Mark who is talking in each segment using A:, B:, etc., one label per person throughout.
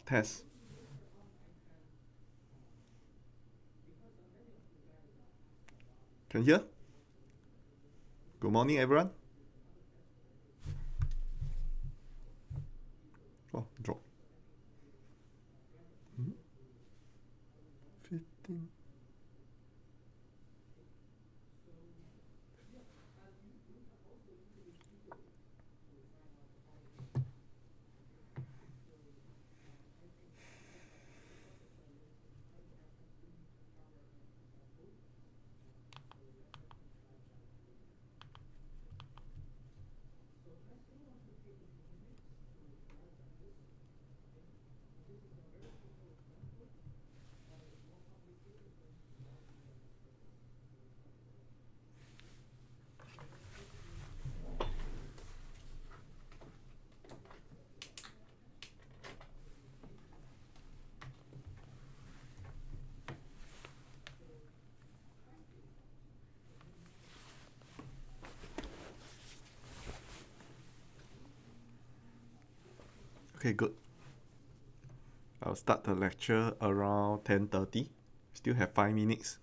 A: Test. Can you hear? Good morning, everyone. Oh, drop. 15. Okay, good. I'll start the lecture around 10:30. Still have 5 minutes.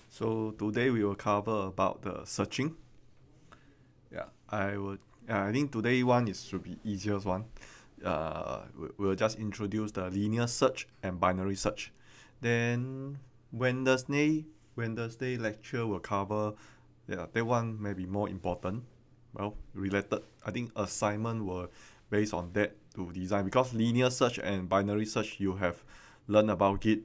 A: So today we will cover about the searching. Yeah, I would. I think today one is should be easiest one. We'll just introduce the linear search and binary search. Then Wednesday lecture will cover. Yeah, that one may be more important. Well, related. I think assignment will based on that to design because linear search and binary search you have learned about it.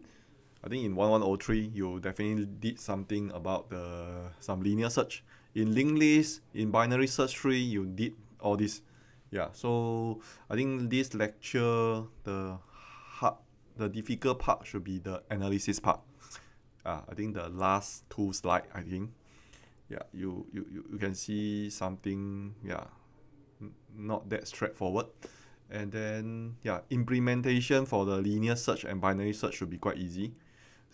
A: I think in 1103 you definitely did something about the some linear search. In linked list, in binary search tree, you did all this. Yeah, so I think this lecture hard, the difficult part should be the analysis part. I think the last two slide. I think yeah, you can see something not that straightforward. And then yeah, implementation for the linear search and binary search should be quite easy.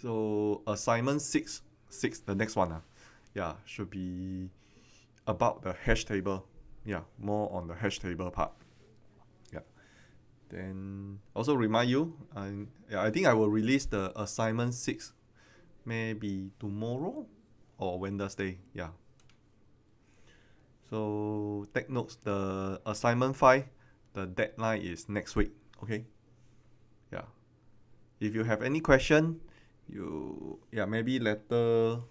A: So assignment six, the next one, should be about the hash table. Yeah, more on the hash table part. Yeah. Then also remind you, I think I will release the assignment 6 maybe tomorrow or Wednesday. Yeah. So take notes, the assignment 5, the deadline is next week. Okay. Yeah. If you have any question, maybe later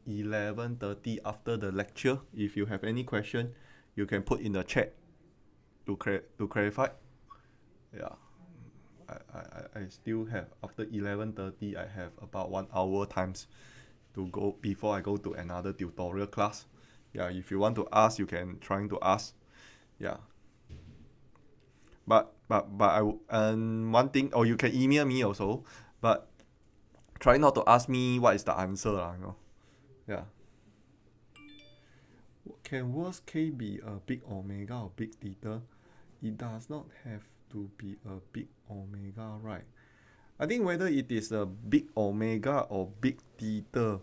A: 11:30 after the lecture. If you have any question, you can put in the chat to clarify. Yeah, I still have after 11:30. I have about 1 hour times to go before I go to another tutorial class. Yeah, if you want to ask, you can trying to ask. Yeah, but and one thing, or you can email me also. But try not to ask me what is the answer, Yeah. Can worst case be a big omega or big theta? It does not have to be a big omega, right? I think whether it is a big omega or big theta,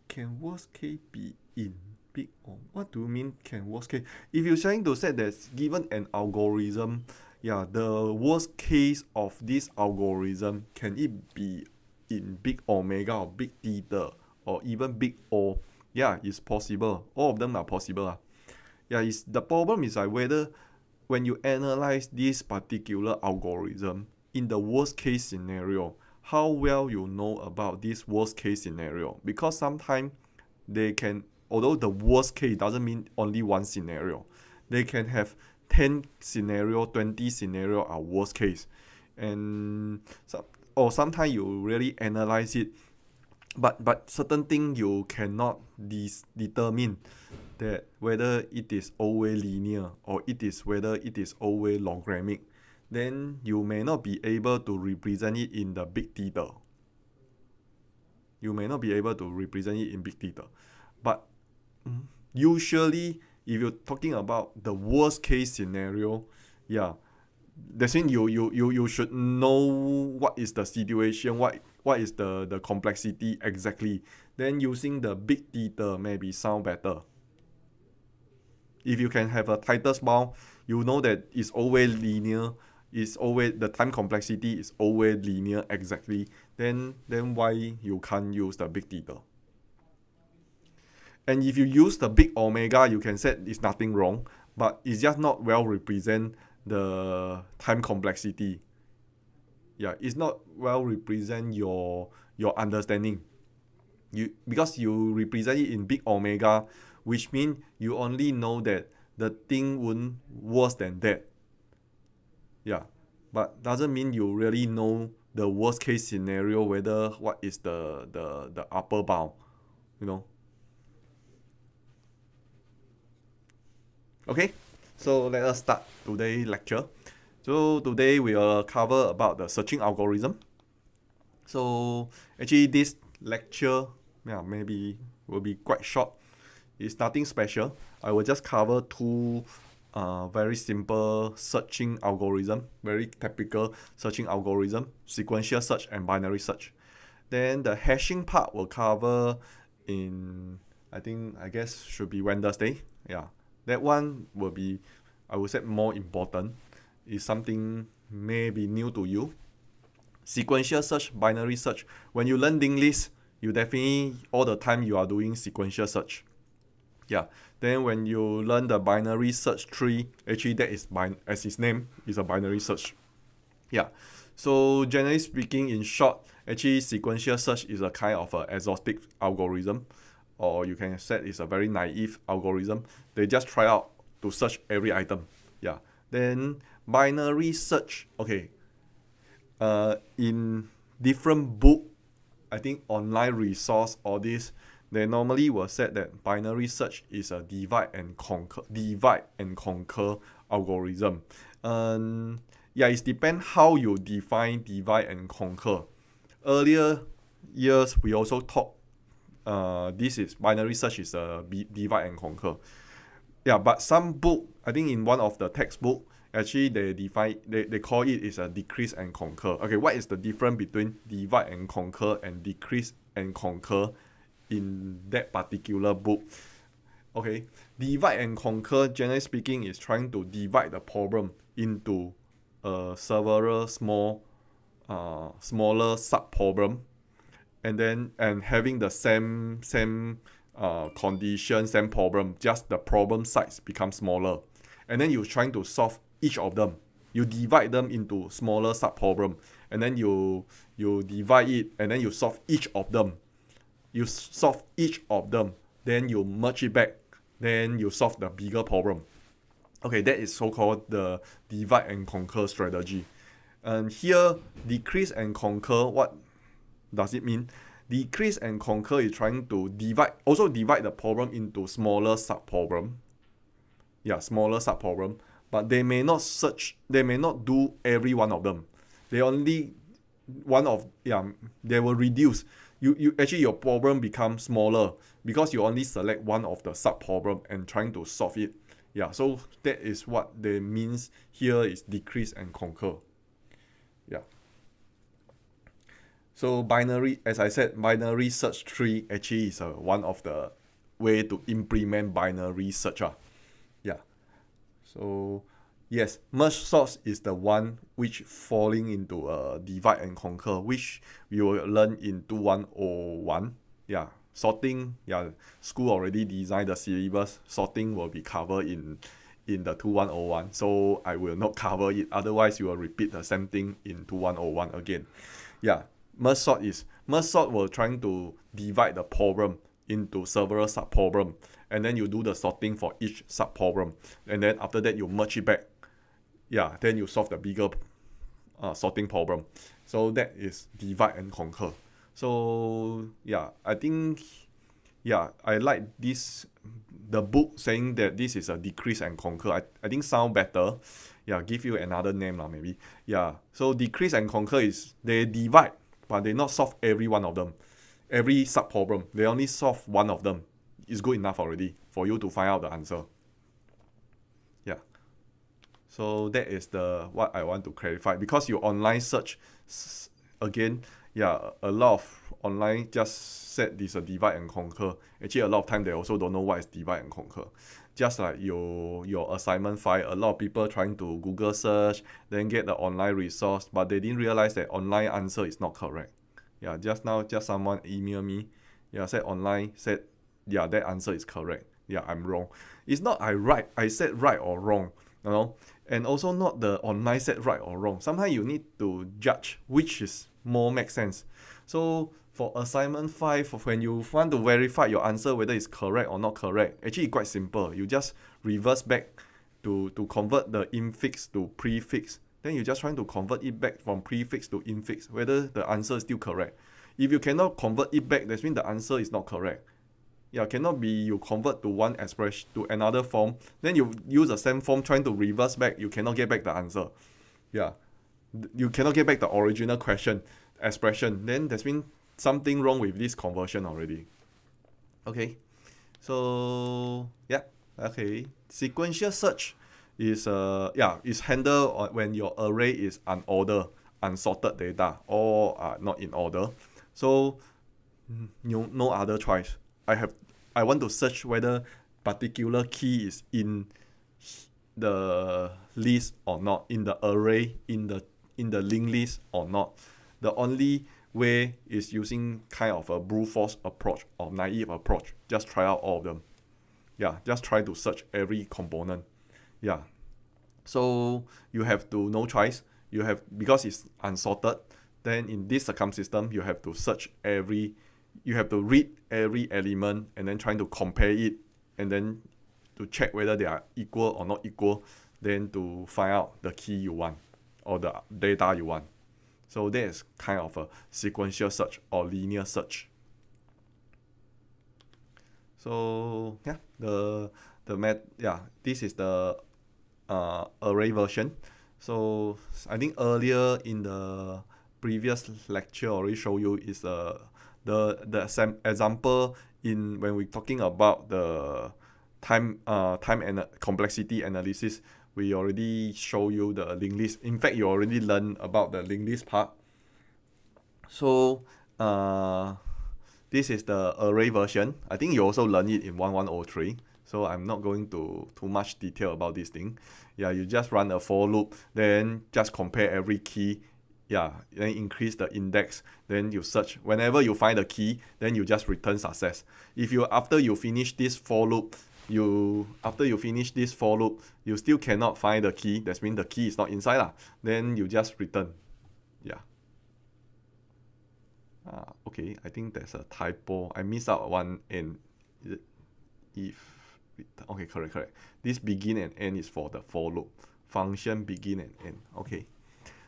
A: can worst case be in big omega? What do you mean can worst case? If you're trying to say that given an algorithm, the worst case of this algorithm, can it be in big omega or big theta or even big O? Yeah, it's possible. All of them are possible. Yeah, the problem is like whether when you analyze this particular algorithm in the worst case scenario, how well you know about this worst case scenario, because sometimes they can, although the worst case doesn't mean only one scenario, they can have 10 scenario, 20 scenario are worst case. And or sometimes you really analyze it, but certain thing you cannot determine that whether it is always linear or whether it is always logarithmic, then you may not be able to represent it in the big theta. You may not be able to represent it in big theta. But usually, if you're talking about the worst case scenario, yeah, That's mean you should know what is the situation, what is the complexity exactly. Then using the big theta maybe sound better. If you can have a tightest bound, you know that it's always linear, it's always the time complexity is always linear exactly. Then why you can't use the big theta? And if you use the big omega, you can say it's nothing wrong, but it's just not well represent the time complexity. Yeah, it's not well represent your understanding. Because you represent it in big omega, which means you only know that the thing won't worse than that. Yeah, but doesn't mean you really know the worst case scenario, whether what is the upper bound, you know. Okay, so let us start today's lecture. So today we will cover about the searching algorithm. So actually this lecture, yeah, maybe will be quite short. It's nothing special. I will just cover two very simple searching algorithm, very typical searching algorithm, sequential search and binary search. Then the hashing part will cover in, I guess should be Wednesday. Yeah, that one will be, I would say, more important. It's something maybe new to you. Sequential search, binary search. When you learn linked list, you definitely all the time you are doing sequential search. Yeah. Then when you learn the binary search tree, actually that is as its name is a binary search. Yeah. So generally speaking, in short, actually sequential search is a kind of a exhaustive algorithm, or you can say it's a very naive algorithm. They just try out to search every item. Yeah. Then binary search, okay. In different book, I think online resource, all this, they normally will say that binary search is a divide and conquer algorithm. Yeah, it depends how you define divide and conquer. Earlier years we also talked this is binary search is a divide and conquer. Yeah, but some book, I think in one of the textbook, actually they call it is a decrease and conquer. Okay, what is the difference between divide and conquer and decrease and conquer in that particular book? Okay, divide and conquer, generally speaking, is trying to divide the problem into several smaller sub problem, and having the same condition, same problem, just the problem size becomes smaller, and then you're trying to solve each of them. You divide them into smaller sub problem, and then you divide it, and then you solve each of them. You solve each of them, then you merge it back, then you solve the bigger problem. Okay, that is so-called the divide and conquer strategy. And here, decrease and conquer, what does it mean? Decrease and conquer is trying to divide the problem into smaller sub-problem. Yeah, smaller sub-problem. But they may not do every one of them. They only they will reduce. You actually your problem becomes smaller because you only select one of the sub-problem and trying to solve it. Yeah, so that is what they means here is decrease and conquer. Yeah. So binary, as I said, binary search tree actually is one of the way to implement binary search. Yeah. So yes, merge sort is the one which falling into a divide and conquer, which we will learn in 2101. Yeah, sorting. Yeah, school already designed the syllabus. Sorting will be covered in the 2101. So I will not cover it. Otherwise, you will repeat the same thing in 2101 again. Yeah. Merge sort will trying to divide the problem into several sub-problem, and then you do the sorting for each sub-problem, and then after that you merge it back. Yeah, then you solve the bigger sorting problem. So that is divide and conquer. So yeah, I think I like this, the book saying that this is a decrease and conquer. I think sound better. Yeah, give you another name maybe. Yeah, so decrease and conquer is they divide, but they not solve every one of them. Every sub-problem, they only solve one of them. It's good enough already for you to find out the answer. Yeah. So that is the what I want to clarify, because you online search again, yeah, a lot of online just said this a divide and conquer. Actually, a lot of time they also don't know what is divide and conquer. Just like your assignment file, a lot of people trying to Google search, then get the online resource, but they didn't realize that online answer is not correct. Yeah, just now, just someone email me, yeah, said online, said, yeah, that answer is correct. Yeah, I'm wrong. It's not I said right or wrong, you know, and also not the online said right or wrong. Sometimes you need to judge which is more makes sense. So for assignment 5, when you want to verify your answer whether it's correct or not correct, actually it's quite simple. You just reverse back to convert the infix to prefix. Then you just trying to convert it back from prefix to infix, whether the answer is still correct. If you cannot convert it back, that means the answer is not correct. Yeah, cannot be you convert to one expression to another form, then you use the same form trying to reverse back, you cannot get back the answer. Yeah, you cannot get back the original question expression, then that means something wrong with this conversion already. Okay, so yeah, okay, sequential search is is handled when your array is unordered, unsorted data, or not in order. So no other choice. I want to search whether particular key is in the list or not, in the array, in the linked list or not. The only way is using kind of a brute force approach or naive approach. Just try out all of them. Yeah, just try to search every component. Yeah. So you have to no choice. You have, because it's unsorted, then in this circumsystem you have to search you have to read every element and then trying to compare it, and then to check whether they are equal or not equal, then to find out the key you want or the data you want. So that is kind of a sequential search or linear search. So yeah, this is the array version. So I think earlier in the previous lecture already show you is the example in when we're talking about the time and complexity analysis. We already show you the linked list. In fact, you already learned about the linked list part. So this is the array version. I think you also learned it in 1103. So I'm not going to too much detail about this thing. Yeah, you just run a for loop, then just compare every key. Yeah, then increase the index. Then you search. Whenever you find a key, then you just return success. If you after you finish this for loop, you still cannot find the key. That means the key is not inside lah. Then you just return. Yeah. Okay, I think there's a typo. I missed out one n. Okay, correct. This begin and end is for the for loop. Function begin and end. Okay.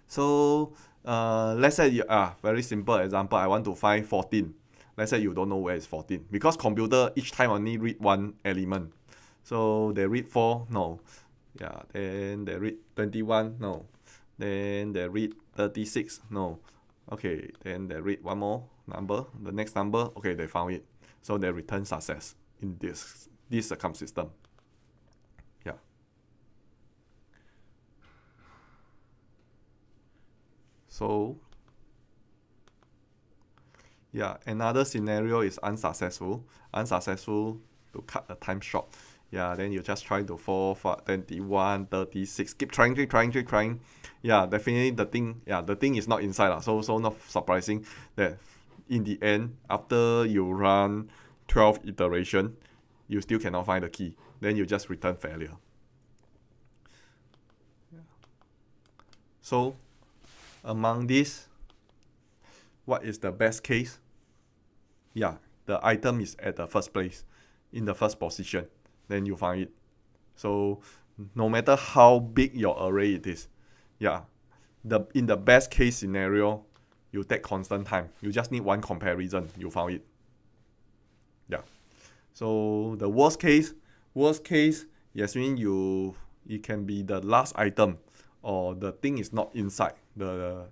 A: So let's say very simple example. I want to find 14. Let's say you don't know where is 14, because computer each time only read one element. So they read 4, no. Yeah, then they read 21, no. Then they read 36, no. Okay, then they read one more number, the next number. Okay, they found it. So they return success in this circumsystem. Yeah. So yeah, another scenario is unsuccessful to cut the time short. Yeah, then you just try to 4, 21, 36, keep trying. Yeah, definitely the thing is not inside. So not surprising that in the end, after you run 12 iteration, you still cannot find the key. Then you just return failure. Yeah. So among these, what is the best case? Yeah, the item is at the first place, in the first position. Then you find it. So no matter how big your array it is, yeah, in the best case scenario, you take constant time. You just need one comparison, you found it. Yeah. So the worst case, yes, mean it can be the last item, or the thing is not inside the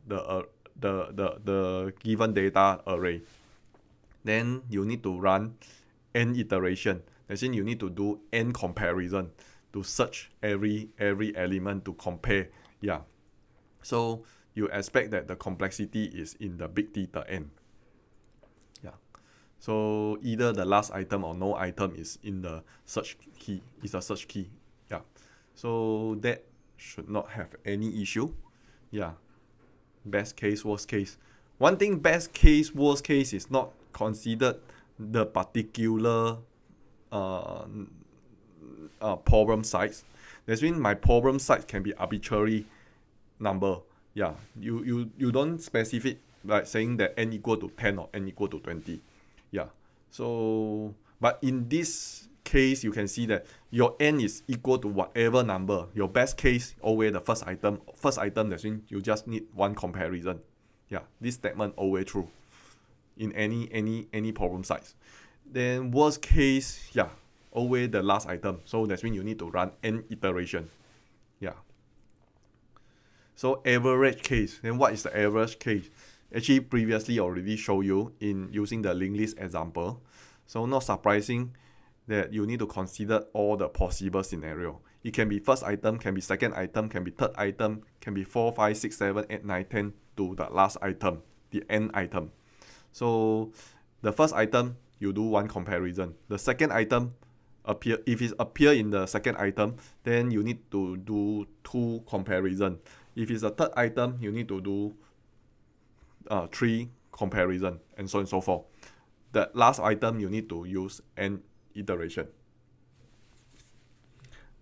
A: given data array. Then you need to run n iteration. That means you need to do n comparison to search every element to compare. Yeah. So you expect that the complexity is in the big theta n. Yeah. So either the last item or no item is in the search key, is a search key. Yeah. So that should not have any issue. Yeah. Best case, worst case. One thing, best case, worst case is not considered the particular problem size. That means my problem size can be arbitrary number. Yeah, you don't specify like saying that n equal to 10 or n equal to 20. Yeah, so but in this case you can see that your n is equal to whatever number. Your best case always the first item. That means you just need one comparison. Yeah, this statement always true in any problem size. Then worst case, yeah, always the last item. So that means you need to run n iteration. Yeah. So average case. Then what is the average case? Actually, previously already show you in using the linked list example. So not surprising that you need to consider all the possible scenario. It can be first item, can be second item, can be third item, can be 4, 5, 6, 7, 8, 9, 10 to the last item, the n item. So the first item, you do one comparison. The second item, if it appear in the second item, then you need to do two comparison. If it's a third item, you need to do 3 comparison, and so on and so forth. The last item, you need to use n iteration.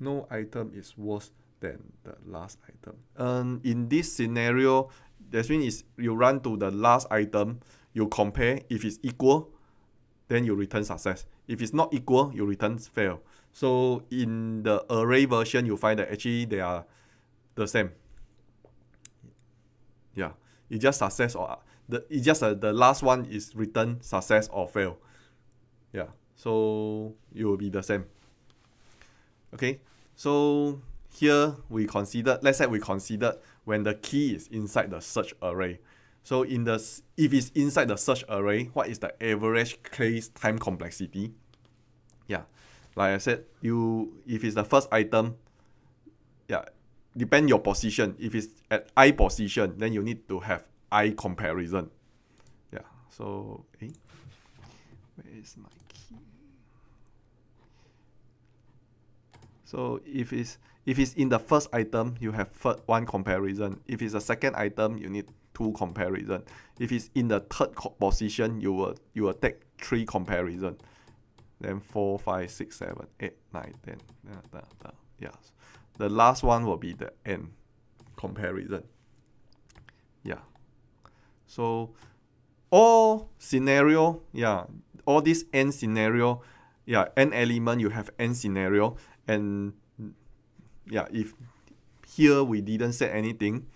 A: No item is worse than the last item. In this scenario, that means you run to the last item, you compare. If it's equal, then you return success. If it's not equal, you return fail. So in the array version, you find that actually they are the same. Yeah, it's just success or the last one is return success or fail. Yeah, so it will be the same. Okay, so here we consider, let's say we consider when the key is inside the search array. So if it's inside the search array, what is the average case time complexity? Yeah, like I said, if it's the first item, yeah, depend your position. If it's at I position, then you need to have I comparison. Yeah, so where is my key? So if it's in the first item, you have one comparison. If it's a second item, you need 2 comparison. If it's in the third position, you will take 3 comparison. Then 4, 5, 6, 7, 8, 9, 10. Yeah. The last one will be the n comparison. Yeah. So all scenario, yeah, all this n scenario, yeah, n element, you have n scenario, and yeah, if here we didn't say anything,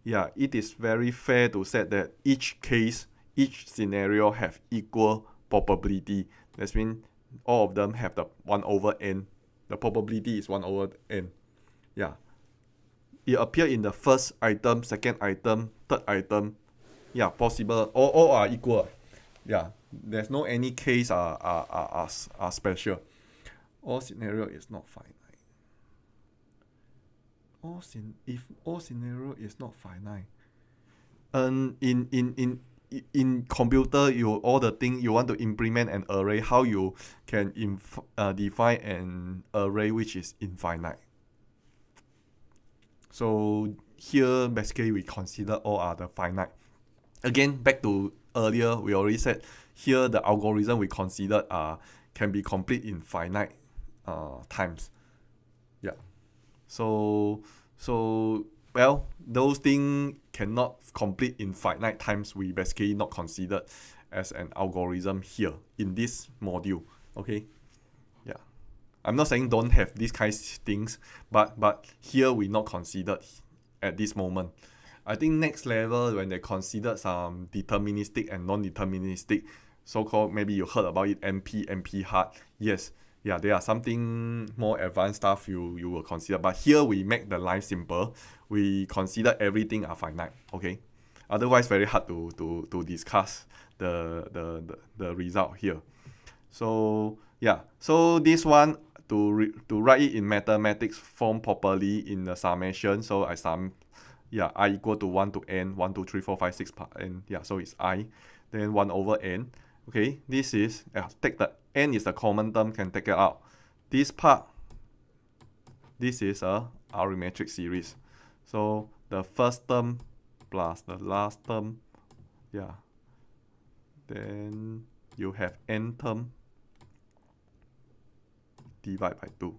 A: yeah, it is very fair to say that each case, each scenario have equal probability. That means all of them have the 1 over n. The probability is 1 over n. Yeah. It appears in the first item, second item, third item. Yeah, possible. All are equal. Yeah. There's no any case are special. All scenario is not finite. If all scenario is not finite, in computer, all the thing you want to implement an array, how you can define an array which is infinite. So here basically we consider all are the finite. Again, back to earlier, we already said here the algorithm we considered can be complete in finite times. Yeah. So well, those things cannot complete in finite times. We basically not considered as an algorithm here in this module. Okay. Yeah. I'm not saying don't have these kinds of things, but here we not considered at this moment. I think next level when they consider some deterministic and non-deterministic, so-called, maybe you heard about it, NP hard. Yes. Yeah, there are something more advanced stuff you will consider. But here we make the life simple. We consider everything are finite. Okay. Otherwise very hard to discuss the result here. So yeah. So this one to write it in mathematics form properly in the summation, so I sum, I equal to 1 to n, 1, 2, 3, 4, 5, 6 part n, so it's I, then 1 over n. Okay, this is, take the n is the common term, can take it out. This part, this is a arithmetic series. So the first term plus the last term, then you have n term divide by 2.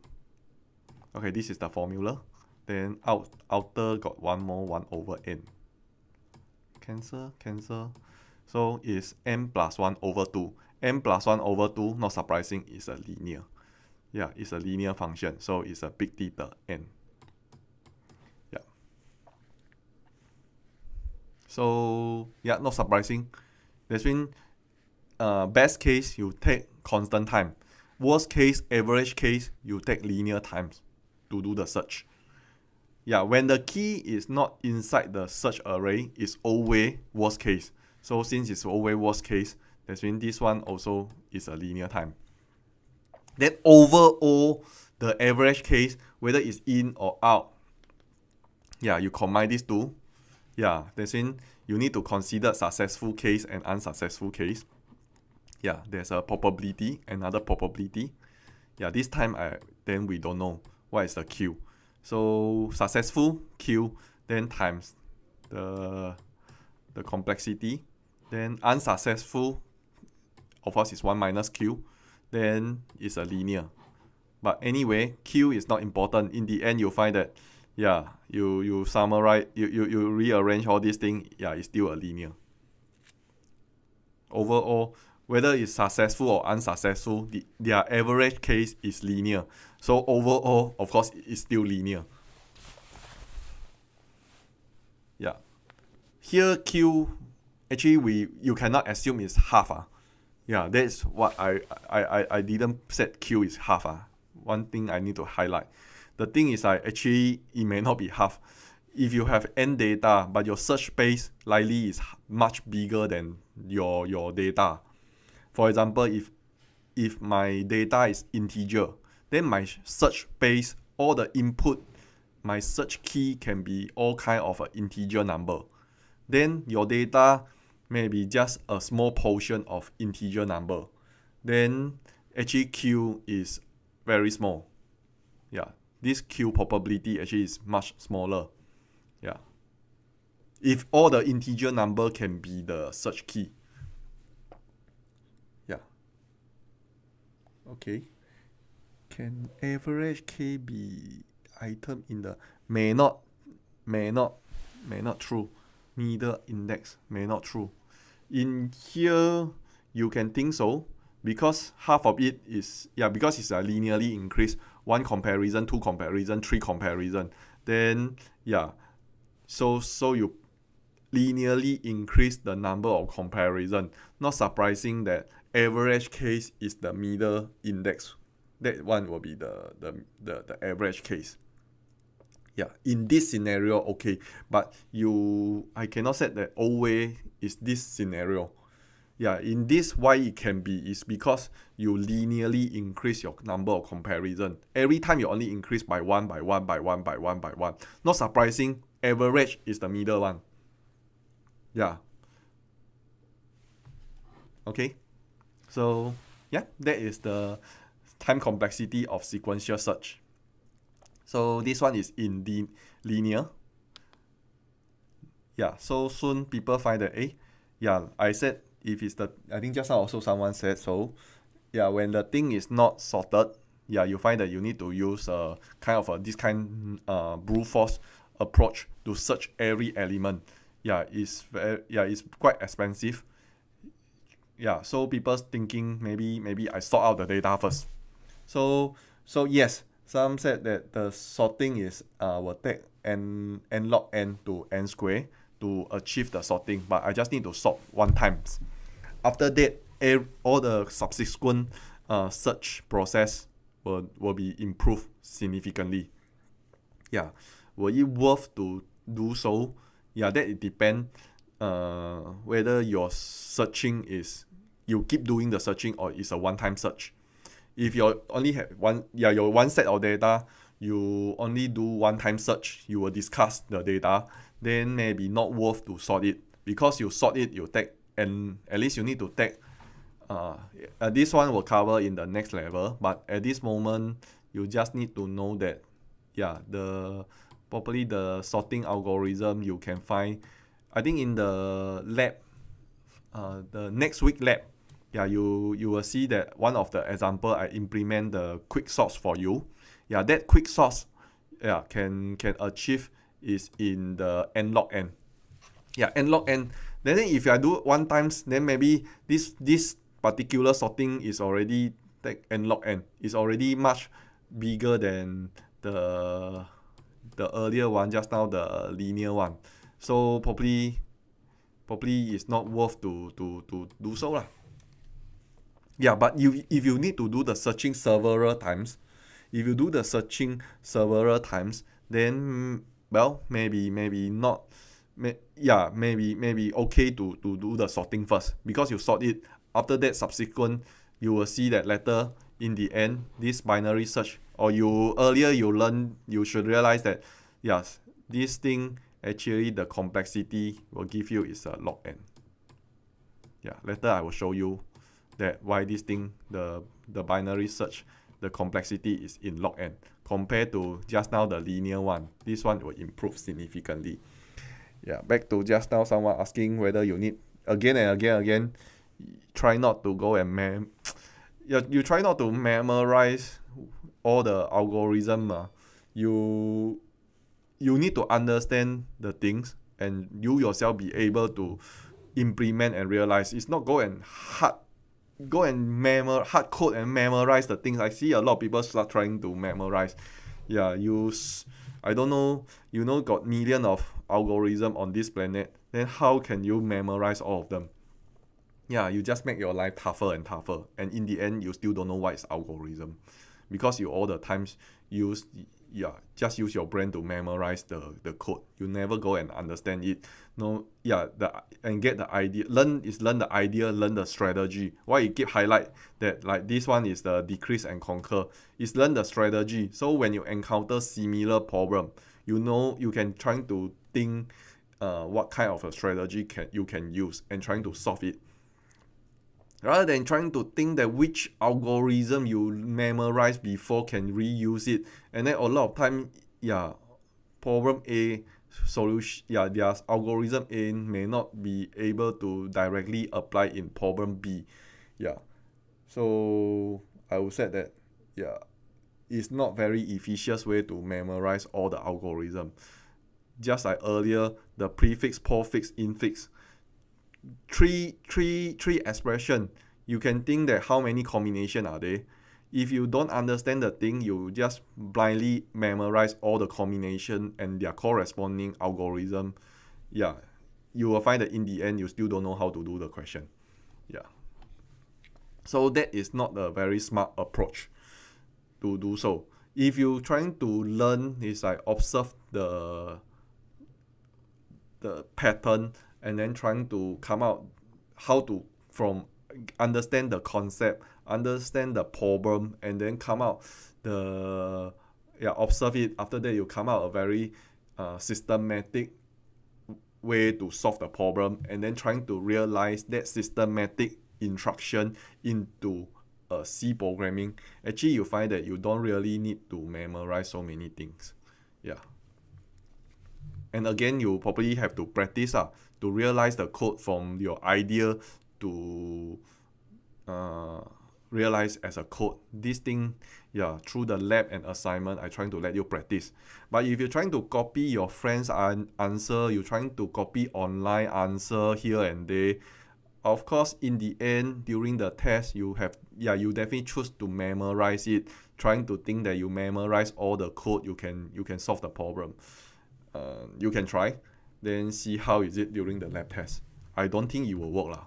A: Okay, this is the formula. Then outer got one more, 1 over n. Cancel. So it's n plus 1 over 2. n plus 1 over 2, not surprising, is a linear. It's a linear function, so it's a big theta n. So not surprising. That's mean best case you take constant time. Worst case, average case, you take linear times to do the search. When the key is not inside the search array, it's always worst case. So since it's always worst case, that means this one also is a linear time. Then overall, the average case, whether it's in or out, you combine these two. That means you need to consider successful case and unsuccessful case. There's a probability, another probability. This time then we don't know what is the Q. So successful Q, then times the complexity. Then unsuccessful, of course, is 1 minus Q. Then it's a linear. But anyway, Q is not important. In the end, you'll find that you summarize, you rearrange all these things, it's still a linear. Overall, whether it's successful or unsuccessful, their average case is linear. So overall, of course, it's still linear. Here Q, actually you cannot assume it's half. That's what I didn't set Q is half. One thing I need to highlight. The thing is actually it may not be half. If you have n data, but your search space likely is much bigger than your data. For example, if my data is integer, then my search space, all the input, my search key can be all kind of an integer number. Then your data may be just a small portion of integer number. Then actually Q is very small. This Q probability actually is much smaller. If all the integer number can be the search key. Okay. Can average K be item in the may not true. Middle index may not true. In here you can think so, because half of it is because it's a linearly increase. 1 comparison, 2 comparison, 3 comparison. Then so you linearly increase the number of comparison. Not surprising that average case is the middle index. That one will be the average case. In this scenario, okay, but I cannot say that always is this scenario. In this, why it can be is because you linearly increase your number of comparison. Every time you only increase by 1, by 1, by 1, by 1, by 1. Not surprising, average is the middle one. Okay, so that is the time complexity of sequential search. So this one is in the linear. So soon people find that I said if it's I think just now also someone said so. When the thing is not sorted, you find that you need to use this kind brute force approach to search every element. It's quite expensive. So people's thinking maybe I sort out the data first. So yes, some said that the sorting is will take n log n to n square to achieve the sorting, but I just need to sort one time. After that, all the subsequent search process will be improved significantly. Will it worth to do so? That it depends whether your searching is you keep doing the searching or it's a one-time search. If you only have your one set of data, you only do one time search, you will discuss the data, then maybe not worth to sort it. Because you sort it, you take, and at least you need to take, this one will cover in the next level, but at this moment, you just need to know that, probably the sorting algorithm you can find, I think in the lab, the next week lab, you will see that one of the example I implement the quick sorts for you. That quick sorts can achieve is in the n log n. N log n. Then if I do one times, then maybe this particular sorting is already take n log n. It's already much bigger than the earlier one, just now the linear one. So probably it's not worth to do so lah. But if you need to do the searching several times, then maybe not. Maybe okay to do the sorting first, because you sort it. After that, subsequent, you will see that later in the end, this binary search, or you should realize that yes, this thing actually the complexity will give you is a log n. Later I will show you that why this thing, the binary search, the complexity is in log n compared to just now the linear one. This one will improve significantly. Back to just now, someone asking whether you need again and again, try not to go and you try not to memorize all the algorithm. You need to understand the things, and you yourself be able to implement and realize. It's not go and hard code and memorize the things. I see a lot of people start trying to memorize. I don't know, got million of algorithm on this planet, then how can you memorize all of them? You just make your life tougher and tougher, and in the end you still don't know what is algorithm, because you all the times just use your brain to memorize the code. You never go and understand it. And get the idea. Learn the idea, learn the strategy. Why you keep highlight that, like this one is the decrease and conquer, is learn the strategy. So when you encounter similar problem, you can try to think what kind of a strategy you can use and trying to solve it, rather than trying to think that which algorithm you memorize before can reuse it. And then a lot of time, problem A solution, their algorithm A may not be able to directly apply in problem B. So I would say that it's not very efficient way to memorize all the algorithm. Just like earlier, the prefix, postfix, infix, three expression, you can think that how many combination are there. If you don't understand the thing, you just blindly memorize all the combination and their corresponding algorithm. You will find that in the end you still don't know how to do the question. So that is not a very smart approach to do so. If you trying to learn, is like observe the pattern, and then trying to come out how to understand the concept, understand the problem, and then come out observe it. After that, you come out a very systematic way to solve the problem, and then trying to realize that systematic instruction into C programming. Actually, you find that you don't really need to memorize so many things. And again, you probably have to practice to realize the code from your idea to realize as a code. This thing, through the lab and assignment, I trying to let you practice. But if you're trying to copy your friend's answer, you're trying to copy online answer here and there, of course, in the end, during the test, you definitely choose to memorize it, trying to think that you memorize all the code, you can solve the problem. You can try, then see how is it during the lab test. I don't think it will work.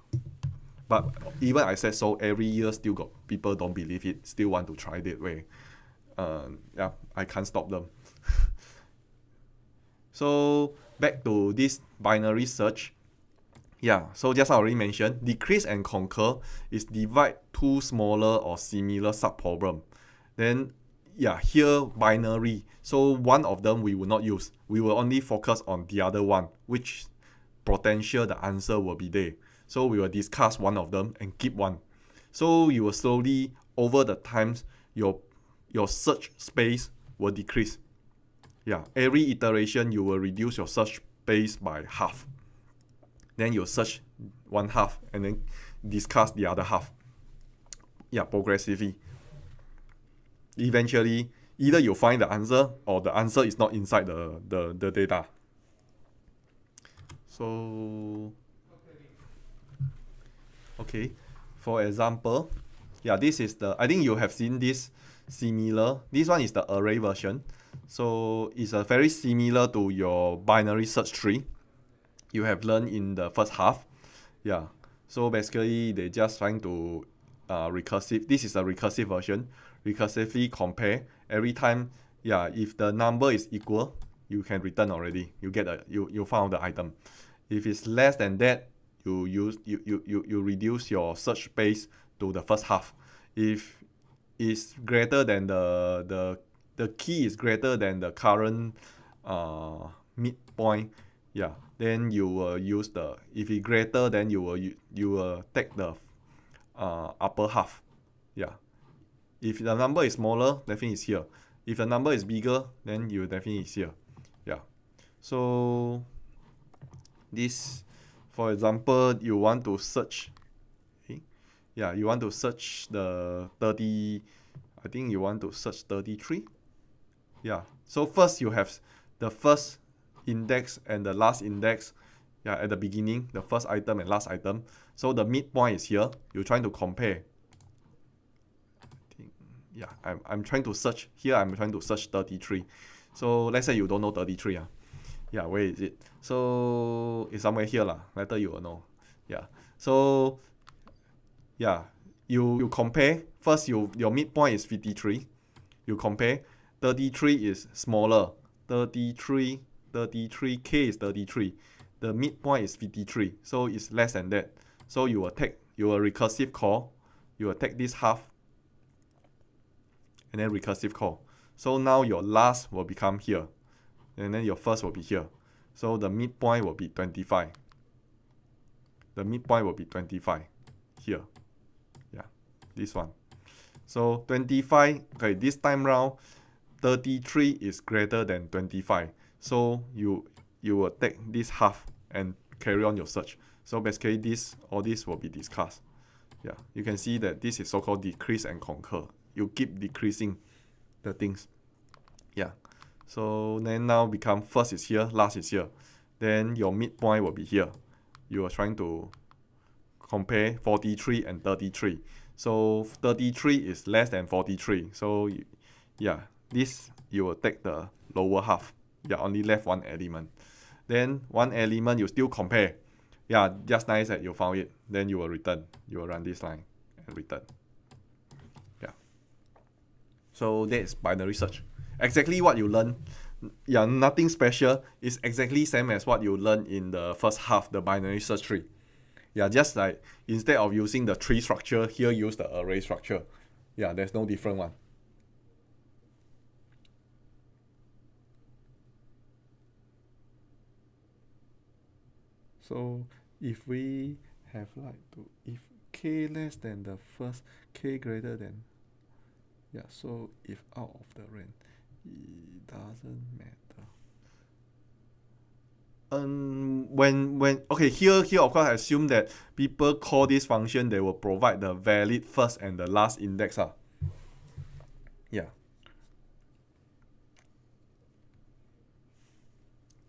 A: But even I said so, every year still got people don't believe it, still want to try that way. I can't stop them. So back to this binary search. Yeah, so just I already mentioned, decrease and conquer is divide two smaller or similar subproblem. Then, yeah, here binary. So one of them we will not use. We will only focus on the other one, which potential the answer will be there. So we will discuss one of them and keep one. So you will slowly, over the times, your search space will decrease. Yeah, every iteration you will reduce your search space by half. Then you search one half and then discuss the other half. Yeah, progressively. Eventually, either you find the answer or the answer is not inside the data. So, okay, for example, yeah, this is I think you have seen this similar. This one is the array version. So it's a very similar to your binary search tree you have learned in the first half. Yeah, so basically they're just trying to recursive. This is a recursive version. Recursively compare every time. Yeah, if the number is equal, you can return already. You get you found the item. If it's less than that, you reduce your search space to the first half. If it's greater than the key is greater than the current midpoint, yeah, then you will use if it's greater, then you will take the upper half. Yeah, if the number is smaller, definitely it's here. If the number is bigger, then you definitely is here. Yeah, so this, for example, you want to search. Okay? Yeah, you want to search the 30. I think you want to search 33. Yeah, so first you have the first index and the last index. Yeah, at the beginning, the first item and last item. So the midpoint is here. You're trying to compare. Yeah, I'm trying to search. Here I'm trying to search 33. So let's say you don't know 33. Yeah, where is it? So it's somewhere here. Later you will know. Yeah. So yeah, you compare. First your midpoint is 53. You compare. 33 is smaller. 33, K is 33. The midpoint is 53. So it's less than that. So you will take your recursive call. You will take this half and then recursive call. So now your last will become here. And then your first will be here. So the midpoint will be 25. The midpoint will be 25 here. Yeah, this one. So 25, okay, this time round, 33 is greater than 25. So you will take this half and carry on your search. So basically all this will be discussed. Yeah, you can see that this is so-called decrease and conquer. You keep decreasing the things. Yeah. So then now become first is here, last is here. Then your midpoint will be here. You are trying to compare 43 and 33. So 33 is less than 43. So yeah, this you will take the lower half. Yeah, only left one element. Then one element you still compare. Yeah, just nice that you found it. Then you will return. You will run this line and return. Yeah. So that is binary search. Exactly what you learn. Yeah, nothing special. It's exactly same as what you learned in the first half, the binary search tree. Yeah, just like instead of using the tree structure, here use the array structure. Yeah, there's no different one. So if we have if k less than the first, k greater than, yeah, so if out of the range, it doesn't matter. When okay, here of course I assume that people call this function, they will provide the valid first and the last index. Yeah.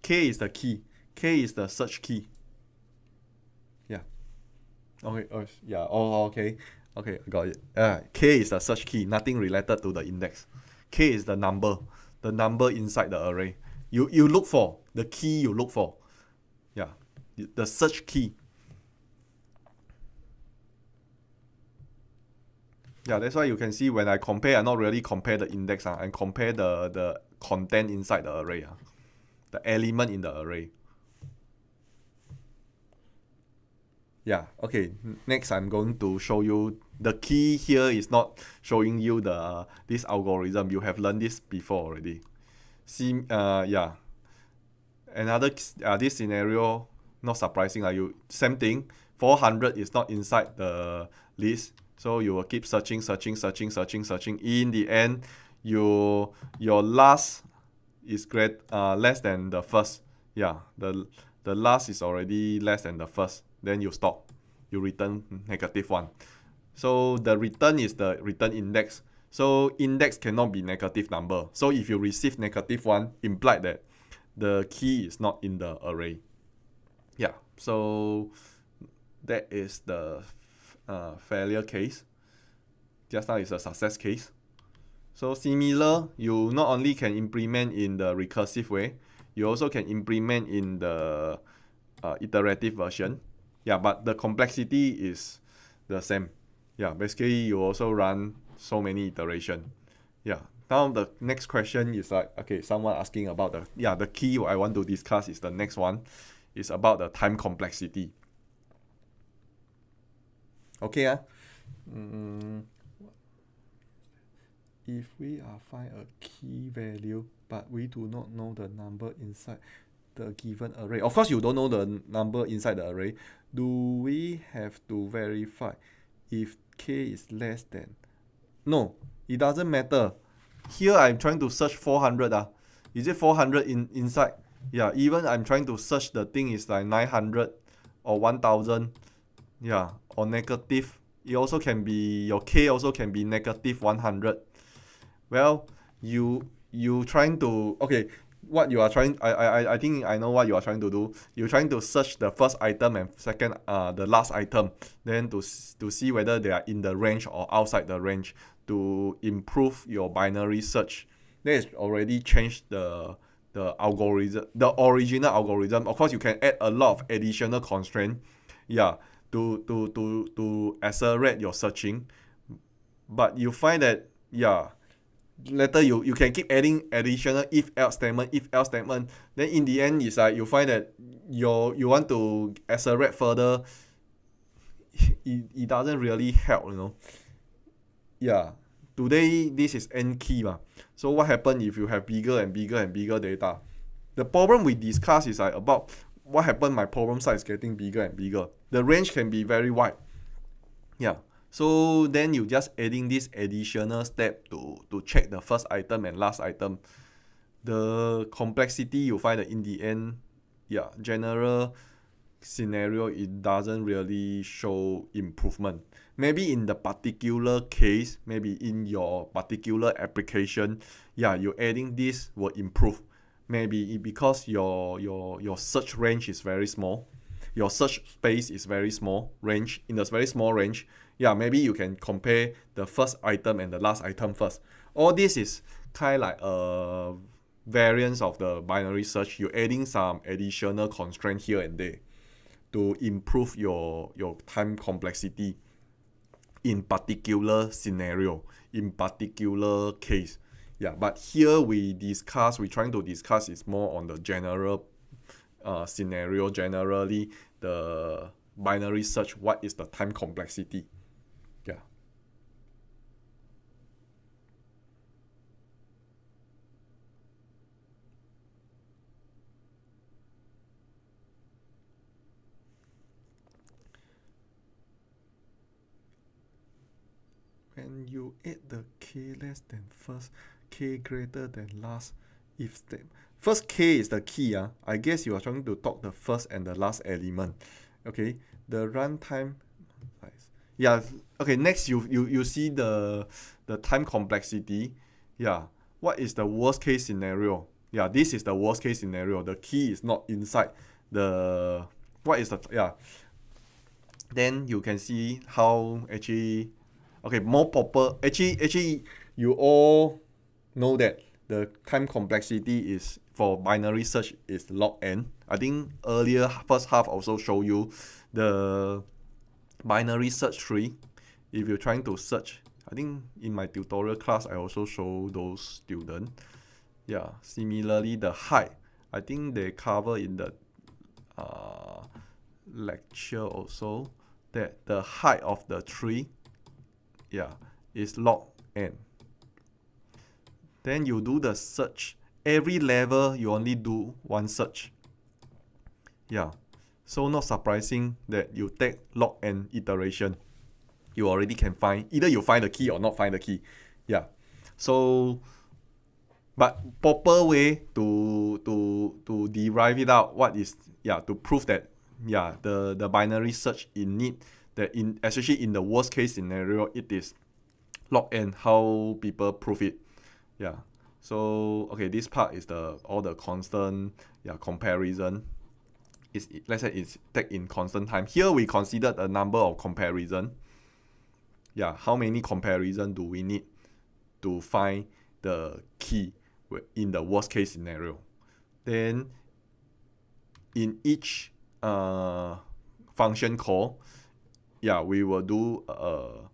A: K is the key. K is the search key. Yeah. Okay. Oh, yeah. Oh, okay. Okay, got it. K is the search key. Nothing related to the index. K is the number inside the array. You look for the key you look for. Yeah, the search key. Yeah, that's why you can see when I compare, I not really compare the index. I compare the content inside the array. The element in the array. Yeah, okay. Next, I'm going to show you the key here is not showing you the this algorithm. You have learned this before already. See, yeah. Another this scenario, not surprising. You same thing. 400 is not inside the list, so you will keep searching, searching, searching, searching, searching. In the end, your last is less than the first. Yeah, the last is already less than the first. Then you stop. You return -1. So the return is the return index. So index cannot be negative number. So if you receive -1, implied that the key is not in the array. Yeah. So that is the failure case. Just now is a success case. So similar, you not only can implement in the recursive way, you also can implement in the iterative version. Yeah, but the complexity is the same. Yeah, basically you also run so many iteration. Yeah. Now the next question is like, okay, someone asking about the key I want to discuss is the next one. Is about the time complexity. Okay, if we find a key value but we do not know the number inside the given array. Of course, you don't know the number inside the array. Do we have to verify if k is less than? No, it doesn't matter. Here I'm trying to search 400. Is it 400 inside? Yeah, even I'm trying to search the thing is like 900 or 1000. Yeah, or negative. It also can be, your k also can be -100. Well, you trying to, okay, what you are trying, I think I know what you are trying to do. You're trying to search the first item and second the last item, then to see whether they are in the range or outside the range to improve your binary search. That is already changed the algorithm, the original algorithm. Of course, you can add a lot of additional constraint, yeah, to accelerate your searching. But you find that, yeah, later you can keep adding additional if else statement. Then in the end, it's like you find that you want to accelerate further. It doesn't really help. Yeah. Today this is n key so what happens if you have bigger and bigger and bigger data? The problem we discuss is like about what happened, my problem size is getting bigger and bigger. The range can be very wide. Yeah. So then you just adding this additional step to check the first item and last item. The complexity you find that in the end, yeah, general scenario, it doesn't really show improvement. Maybe in the particular case, maybe in your particular application, yeah, you adding this will improve. Maybe because your search range is very small, your search space is very small range, in a very small range. Yeah, maybe you can compare the first item and the last item first. All this is kind of like a variance of the binary search. You're adding some additional constraint here and there to improve your time complexity in particular scenario, in particular case. Yeah, but here we're trying to discuss is more on the general scenario, generally the binary search, what is the time complexity. Yeah. When you add the k less than first, k greater than last, if step. First k is the key. I guess you are trying to talk the first and the last element. Okay, the runtime size. Yeah, okay, next you see the time complexity. Yeah, what is the worst case scenario? Yeah, this is the worst case scenario. The key is not inside the, what is the, yeah. Then you can see how actually, okay, more proper. Actually, you all know that the time complexity is for binary search is log n. I think earlier first half also show you the binary search tree. If you're trying to search, I think in my tutorial class I also show those students. Yeah, similarly the height, I think they cover in the lecture also that the height of the tree, is log n. Then you do the search. Every level you only do one search. So not surprising that you take log n iteration. You already can find, either you find the key or not find the key. So but proper way to derive it out, what is to prove that the binary search in need, that in especially in the worst case scenario, it is log n. How people prove it. So okay, this part is all the constant comparison. Let's say it's take in constant time. Here we considered the number of comparison. How many comparison do we need to find the key in the worst case scenario? Then in each function call, we will do a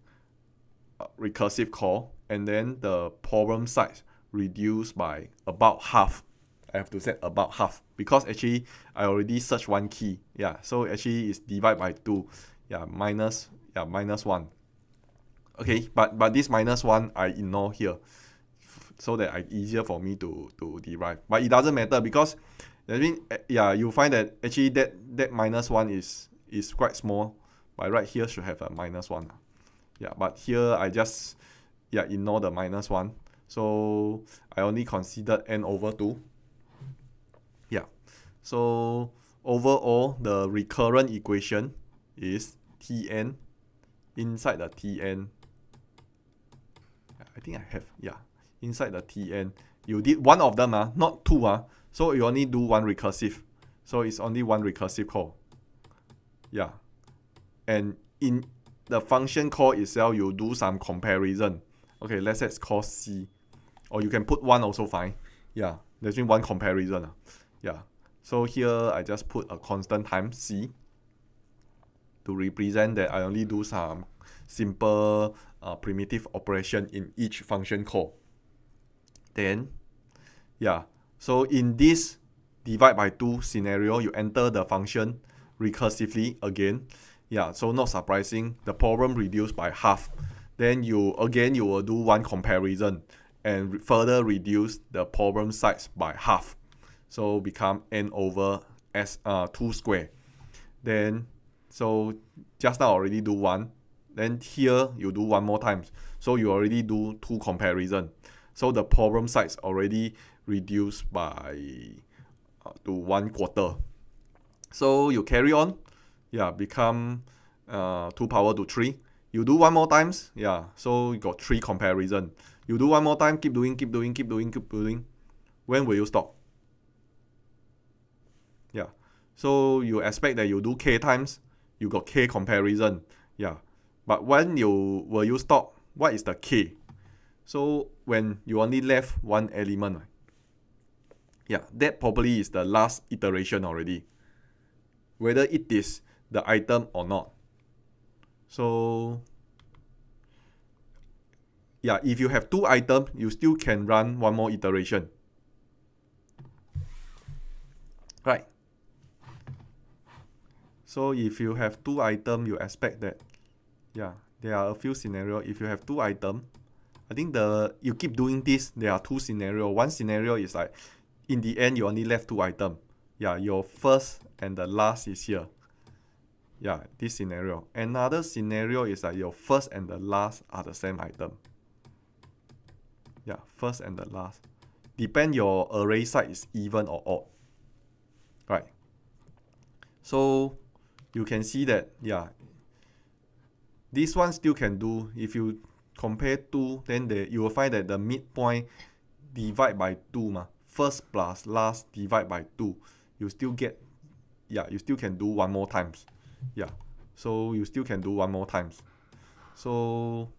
A: recursive call, and then the problem size reduced by about half. I have to say about half, because actually I already searched one key. So actually it's divided by 2. Minus 1. Okay, but this minus 1 I ignore here, so that it's easier for me to derive. But it doesn't matter, because I mean, you find that actually that minus 1 is quite small. By right here should have a minus 1. But here I just ignore the minus 1. So I only considered n over 2. So overall, the recurrent equation is Tn. Inside the Tn, I think I have, inside the Tn, you did one of them, not two. So you only do one recursive. So it's only one recursive call. And in the function call itself, you do some comparison. Okay, let's say it's called C. Or you can put 1 also fine. There's been one comparison. So here I just put a constant times C to represent that I only do some simple primitive operation in each function call. Then, so in this divide by 2 scenario, you enter the function recursively again. So not surprising, the problem reduced by half. Then you will do one comparison and further reduce the problem size by half. So become n over 2 square. Then, so just now already do 1. Then here you do 1 more times. So you already do 2 comparison. So the problem size already reduced by to 1/4. So you carry on. Become 2 power to 3. You do 1 more times. So you got 3 comparison. You do 1 more time, keep doing. When will you stop? So you expect that you do k times, you got k comparison. But when will you stop? What is the k? So when you only left one element, that probably is the last iteration already, whether it is the item or not. So if you have 2 items, you still can run one more iteration, right? So if you have 2 items, you expect that there are a few scenarios. If you have 2 items, I think you keep doing this, there are 2 scenarios. One scenario is like, in the end, you only left 2 items. Your first and the last is here. This scenario. Another scenario is like your first and the last are the same item. First and the last. Depend your array size is even or odd. Right. So you can see that, this one still can do. If you compare 2, then you will find that the midpoint divide by 2. First plus last divide by 2. You still get, you still can do 1 more times. So you still can do 1 more times. So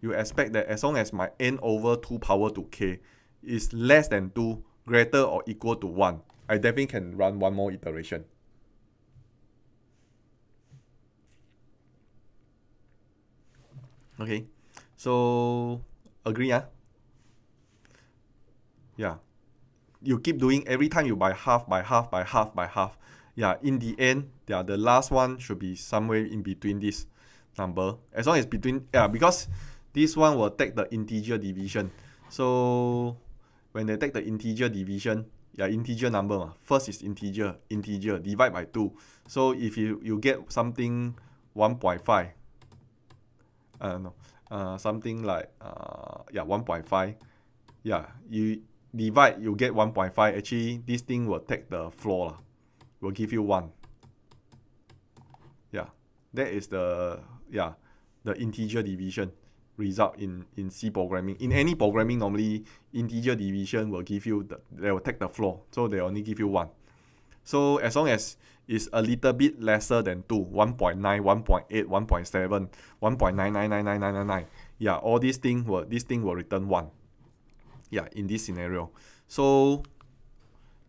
A: you expect that as long as my n over 2 power to k is less than 2, greater or equal to 1, I definitely can run 1 more iteration. Okay, so agree? You keep doing, every time you by half. yeah, in the end, yeah, the last one should be somewhere in between this number. As long as between, yeah, because this one will take the integer division. So when they take the integer division, yeah, integer number, first is integer, divide by 2. So if you get something 1.5, no, something like, yeah, 1.5, yeah, you divide, you get 1.5. Actually, this thing will take the floor, will give you 1. Yeah, that is the, yeah, the integer division result in C programming. In any programming, normally integer division will give you they will take the floor, so they only give you 1. So as long as it's a little bit lesser than 2, 1.9, 1.8, 1.7, 1.9999999, yeah, all this thing will return 1. Yeah, in this scenario. So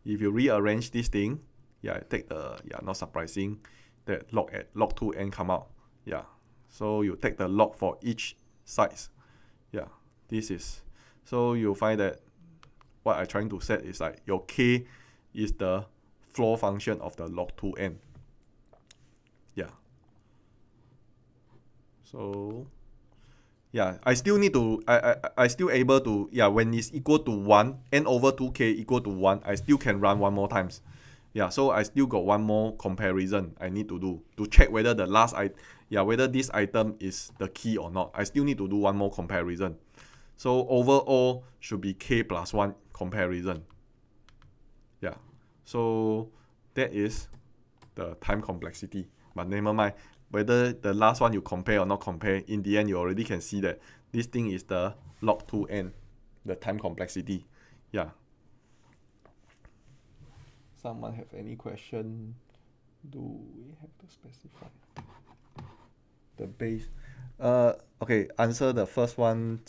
A: if you rearrange this thing, yeah, take the, yeah, not surprising that log 2n come out. Yeah, so you take the log for each size. Yeah, this is, so you'll find that what I'm trying to set is like your k is the floor function of the log 2n. Yeah, so yeah, I still need to, I still able to, yeah, when it's equal to 1, n over 2k equal to 1, I still can run one more times. Yeah, so I still got one more comparison I need to do to check whether the last whether this item is the key or not. I still need to do one more comparison. So overall should be k plus 1 comparison. Yeah, so that is the time complexity. But never mind, whether the last one you compare or not compare, in the end you already can see that this thing is the log 2n, the time complexity. Yeah. Someone have any question? Do we have to specify the base? Okay, answer the first one.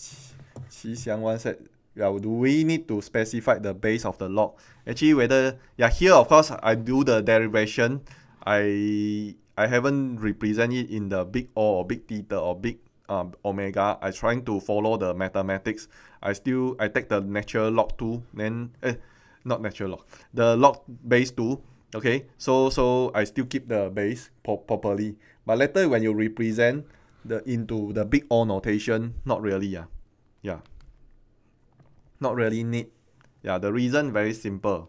A: Qi Xiang said, yeah, do we need to specify the base of the log? Actually, whether, yeah, here of course I do the derivation. I haven't represent it in the big O or big theta or big omega. I trying to follow the mathematics. I take the natural log 2, then not natural log, the log base 2. Okay, so I still keep the base properly, but later when you represent into the big O notation, not really. Yeah, not really need. Yeah, the reason very simple.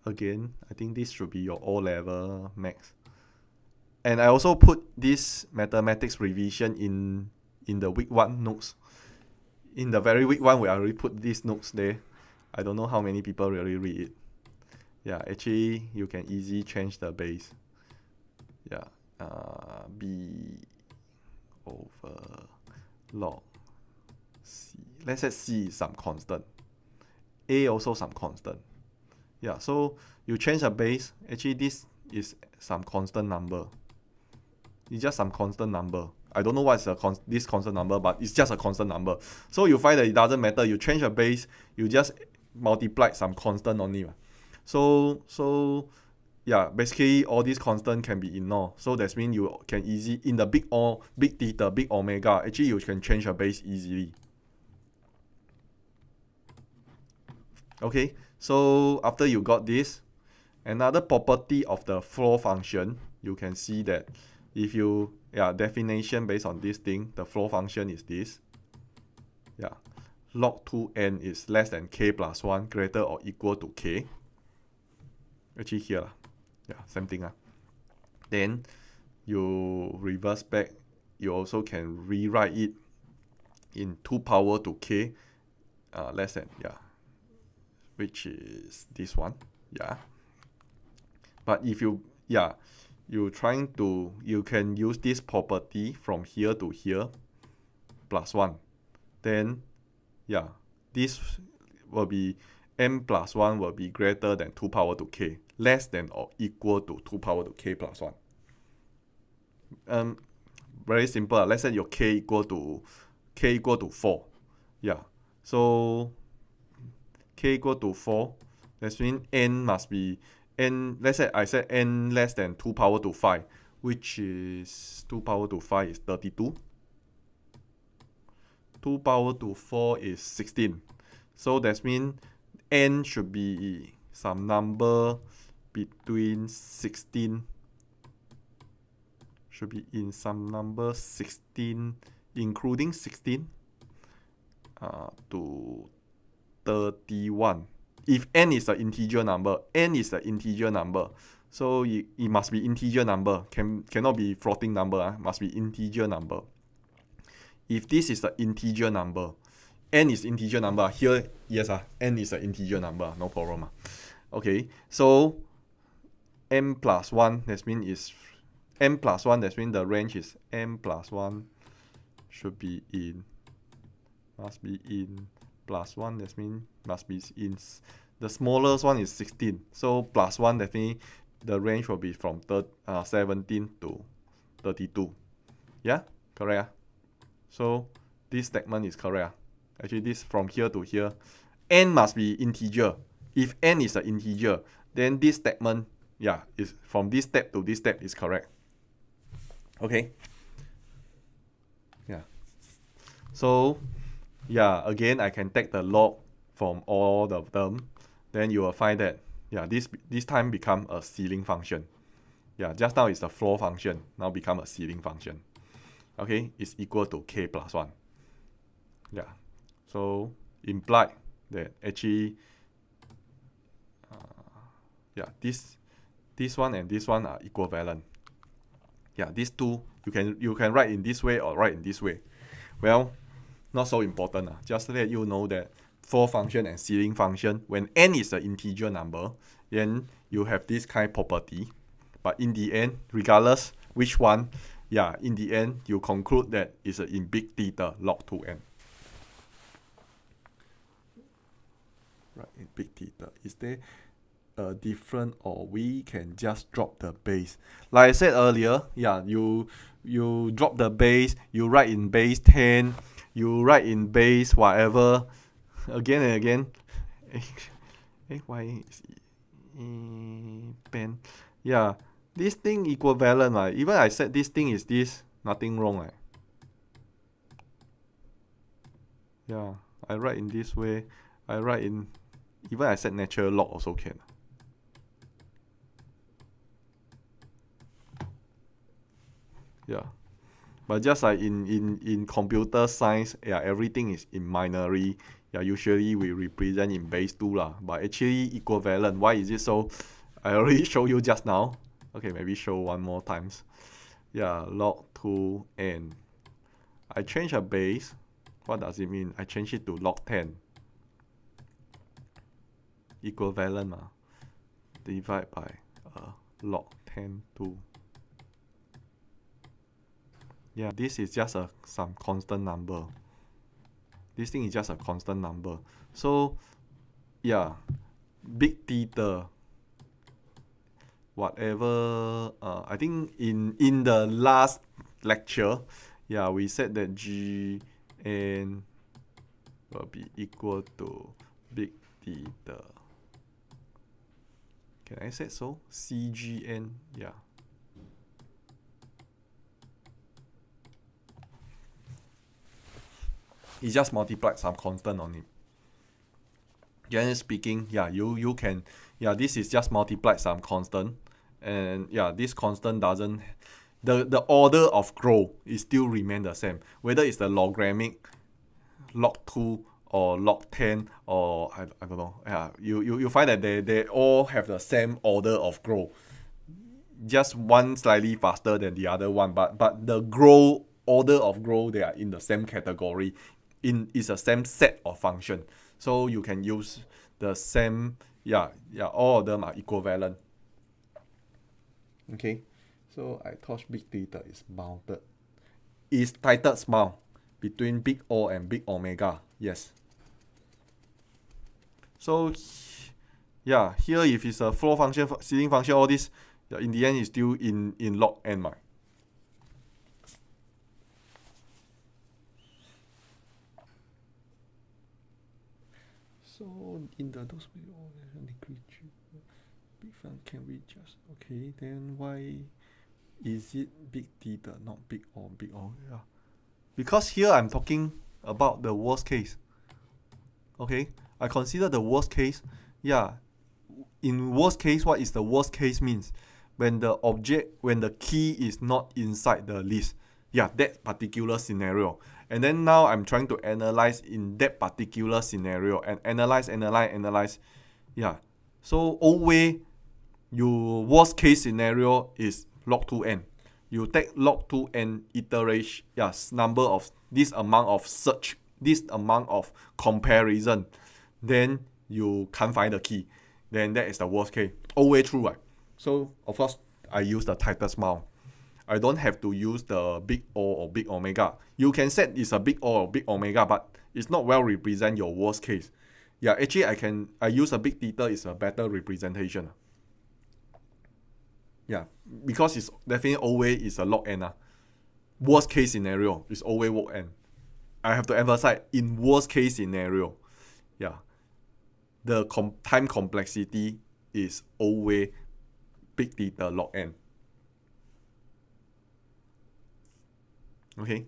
A: Again, I think this should be your O-level max. And I also put this mathematics revision in the week 1 notes. In the very week 1, we already put these notes there. I don't know how many people really read it. Yeah, actually, you can easily change the base. Yeah, B over log C. Let's say C is some constant. A also some constant. Yeah, so you change the base. Actually, this is some constant number. It's just some constant number. I don't know what's this constant number, but it's just a constant number. So you find that it doesn't matter. You change the base, you just multiply some constant only. So yeah, basically all these constant can be ignored. So that means you can easily, in the big O, big theta, big omega, actually you can change the base easily. Okay, so after you got this, another property of the floor function, you can see that if you, definition based on this thing, the floor function is this. Yeah, log 2n is less than k plus 1, greater or equal to k. Actually here, yeah, same thing. Then you reverse back, you also can rewrite it in 2 power to k less than, which is this one. Yeah, but if you, you can use this property from here to here plus 1, then this will be m plus 1 will be greater than 2 power to k, less than or equal to 2 power to k plus 1. Very simple. Let's say your k equal to 4. Yeah, so k equal to 4, that means n must be n. Let's say I said n less than 2 power to 5, which is 2 power to 5 is 32. 2 power to 4 is 16. So that means n should be some number between 16, should be in some number 16, including 16 to 31. If n is an integer number, so it must be integer number, cannot be floating number, must be integer number. If this is an integer number, n is integer number, here, yes, n is an integer number, no problem. Okay, so m plus 1, that means m plus 1, that means the range is m plus 1 should be in, must be in plus 1, that means must be in, the smallest one is 16, so plus 1, that means the range will be from 17 to 32. Yeah, correct. So this statement is correct. Actually, this from here to here, n must be integer. If n is an integer, then this statement, yeah, is from this step to this step is correct. Okay. Yeah. So, yeah, again, I can take the log from all of them. Then you will find that, yeah, this time become a ceiling function. Yeah, just now it's a floor function. Now become a ceiling function. Okay, it's equal to k plus 1. Yeah. So, implied that actually, yeah, this one and this one are equivalent. Yeah, these two you can write in this way or write in this way. Well, not so important. Just to let you know that floor function and ceiling function, when n is an integer number, then you have this kind of property. But in the end, regardless which one, yeah, in the end, you conclude that it's in big theta log 2n. Right, in big theta. Is there a different, or we can just drop the base? Like I said earlier, yeah, you drop the base, you write in base 10, you write in base whatever, again and again. Why is pen? Yeah, this thing equivalent, right? Even I said this thing is this, nothing wrong, right? Yeah, I write in this way. I write in, even I said natural log also can. Yeah, but just like in computer science, yeah, everything is in binary. Yeah, usually we represent in base 2 lah, but actually equivalent. Why is it so? I already showed you just now. Okay, maybe show one more times. Yeah, log 2n. I change a base. What does it mean? I change it to log 10. Equivalent, divide by log 10 to. Yeah, this is just some constant number. This thing is just a constant number. So, yeah, big theta, whatever, I think in the last lecture, yeah, we said that Gn will be equal to big theta. Can I say so? Cgn, yeah. It just multiplied some constant on it. Generally speaking, yeah, you can, yeah, this is just multiplied some constant, and yeah, this constant doesn't, the order of growth is still remain the same, whether it's the logarithmic log 2 or log 10 or I don't know. Yeah, you find that they all have the same order of growth, just one slightly faster than the other one, but the growth order of growth, they are in the same category. Is a same set of function, so you can use the same, yeah, all of them are equivalent. Okay, so I thought big theta is bounded, is titled small between big O and big omega. Yes, so yeah, here if it's a floor function, ceiling function, all this, yeah, in the end is still in log n, right? So in those big fun, can we just, okay, then why is it big theta, not big O, big O? Yeah, because here I'm talking about the worst case. Okay, I consider the worst case. Yeah, in worst case, what is the worst case means? When the key is not inside the list. Yeah, that particular scenario. And then now I'm trying to analyze in that particular scenario and analyze. Yeah. So always your worst case scenario is log 2n. You take log 2n iteration, yes, number of this amount of search, this amount of comparison, then you can't find the key. Then that is the worst case. Always true, right? So of course I use the tightest mount. I don't have to use the big O or big omega. You can set it's a big O or big omega, but it's not well represent your worst case. Yeah, actually I use a big theta is a better representation. Yeah, because it's definitely always is a log n. Worst case scenario is always log n. I have to emphasize in worst case scenario. Yeah, the time complexity is always big theta log n. Okay.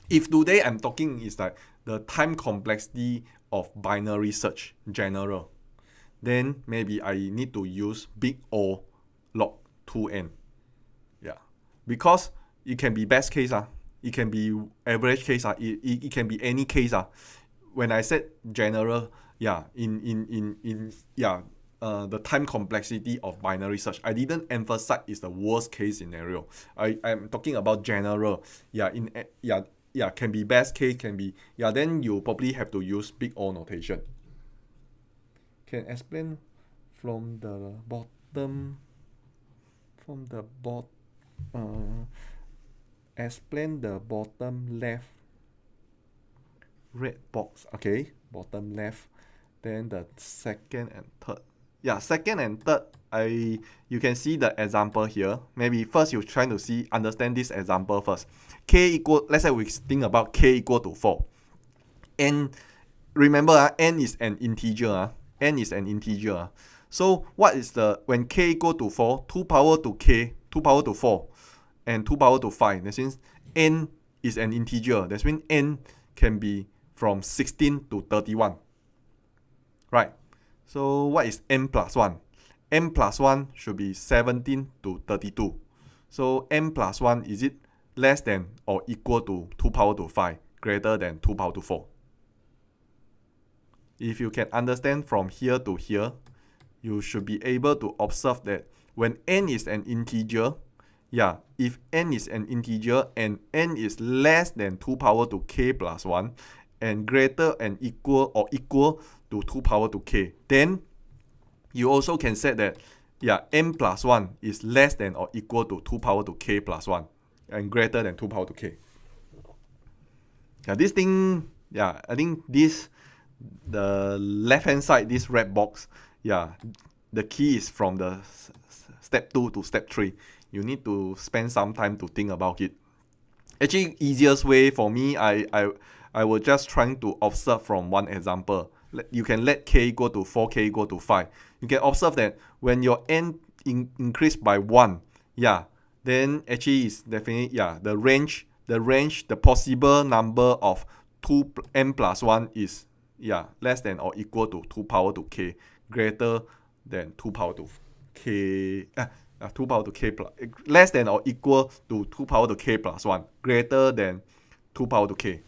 A: If today I'm talking is like the time complexity of binary search general, then maybe I need to use big O log 2n. Yeah. Because it can be best case, it can be average case, it can be any case. When I said general, yeah, the time complexity of binary search, I didn't emphasize is the worst case scenario. I'm talking about general. Yeah, can be best case, can be, then you probably have to use big O notation. Can explain from the bottom, explain the bottom left red box. Okay, bottom left. Then the second and third. Yeah, second and third, you can see the example here. Maybe first you're trying to understand this example first. Let's say we think about k equal to 4. And remember, n is an integer. N is an integer. So what is when k equal to 4, 2 power to k, 2 power to 4, and 2 power to 5. That means n is an integer. That means n can be from 16 to 31. Right? So what is n plus 1? n plus 1 should be 17 to 32. So n plus 1, is it less than or equal to 2 power to 5, greater than 2 power to 4? If you can understand from here to here, you should be able to observe that when n is an integer, if n is an integer and n is less than 2 power to k plus 1 and greater and equal to 2 power to k, then you also can set that n plus 1 is less than or equal to 2 power to k plus 1 and greater than 2 power to k. This thing, I think the left hand side, this red box, the key is from the step 2 to step 3. You need to spend some time to think about it. Actually, easiest way for me, I will just trying to observe from one example. You can let k equal to 4, k equal to 5. You can observe that when your n increase by 1, then actually it's definitely, the possible number of n plus 1 is less than or equal to 2 power to k, greater than 2 power to k, 2 power to k plus, less than or equal to 2 power to k plus 1, greater than 2 power to k.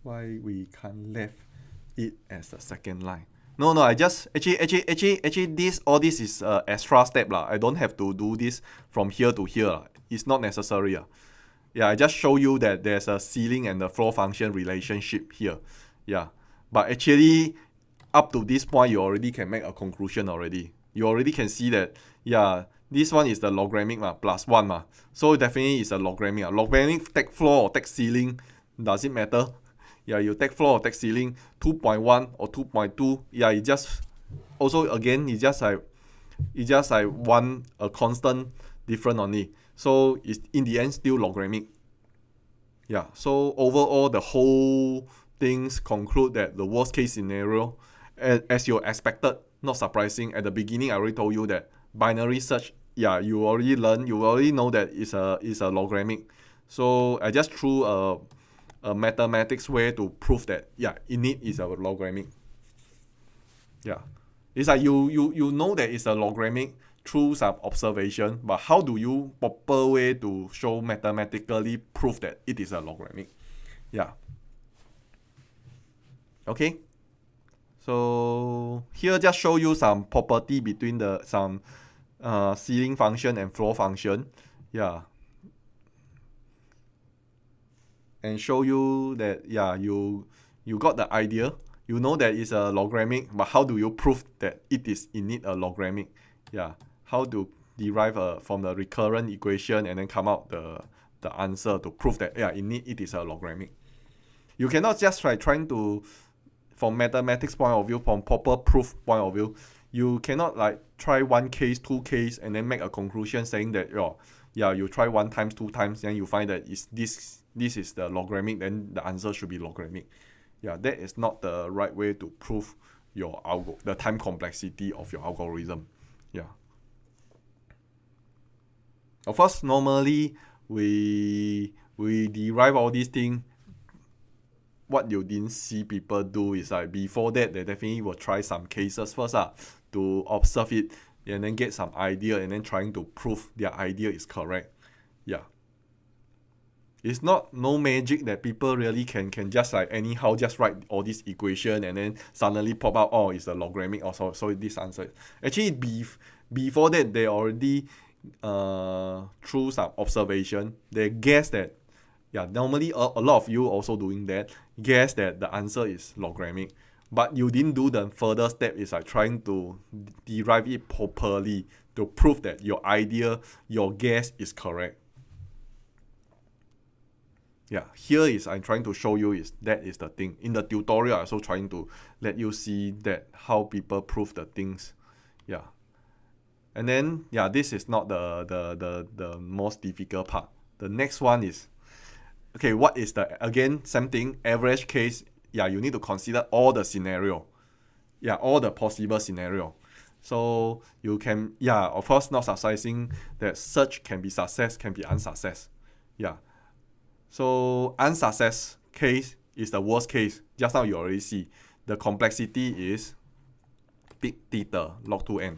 A: Why we can't left it as a second line? No, I just actually all this is extra step lah. I don't have to do this from here to here. It's not necessary. I just show you that there's a ceiling and the floor function relationship here. But actually, up to this point, you already can make a conclusion already. You already can see that, this one is the logarithmic plus 1. So definitely it's a logarithmic. Logarithmic take floor or take ceiling, does it matter? You take floor or take ceiling, 2.1 or 2.2. It just, also again, it's just like one, a constant different only. So it's in the end still logarithmic. So overall, the whole things conclude that the worst case scenario, as you expected, not surprising. At the beginning, I already told you that binary search, you already know that it's a logarithmic. So I just threw a mathematics way to prove that init is a logarithmic. Yeah, it's like you know that it's a logarithmic through some observation, but how do you proper way to show mathematically prove that it is a logarithmic? Yeah. Okay. So here just show you some property between some ceiling function and floor function. Yeah. And show you that you got the idea. You know that it's a logarithmic, but how do you prove that it is indeed a logarithmic? Yeah. How to derive from the recurrent equation and then come out the answer to prove that indeed it is a logarithmic. You cannot just trying to, from mathematics point of view, from proper proof point of view, you cannot like try one case, two case, and then make a conclusion saying that you try one times, two times, then you find that this is the logarithmic, then the answer should be logarithmic. Yeah, that is not the right way to prove the time complexity of your algorithm. Yeah. Of course, normally we derive all these things. What you didn't see people do is like before that they definitely will try some cases first to observe it and then get some idea and then trying to prove their idea is correct. Yeah. It's no magic that people really can just like anyhow just write all this equation and then suddenly pop out, it's a logarithmic or so this answer. Actually before that they already through some observation they guess that normally a lot of you also doing that, guess that the answer is logarithmic, but you didn't do the further step is like trying to derive it properly to prove that your guess is correct. Yeah, here is I'm trying to show you that is the thing. In the tutorial, I'm also trying to let you see that how people prove the things. Yeah. And then this is not the most difficult part. The next one is, okay, what is again, same thing, average case. You need to consider all the scenario. All the possible scenario. So you can, of course, not suggesting that search can be success, can be unsuccess. So unsuccess case is the worst case. Just now you already see. The complexity is big theta log 2n.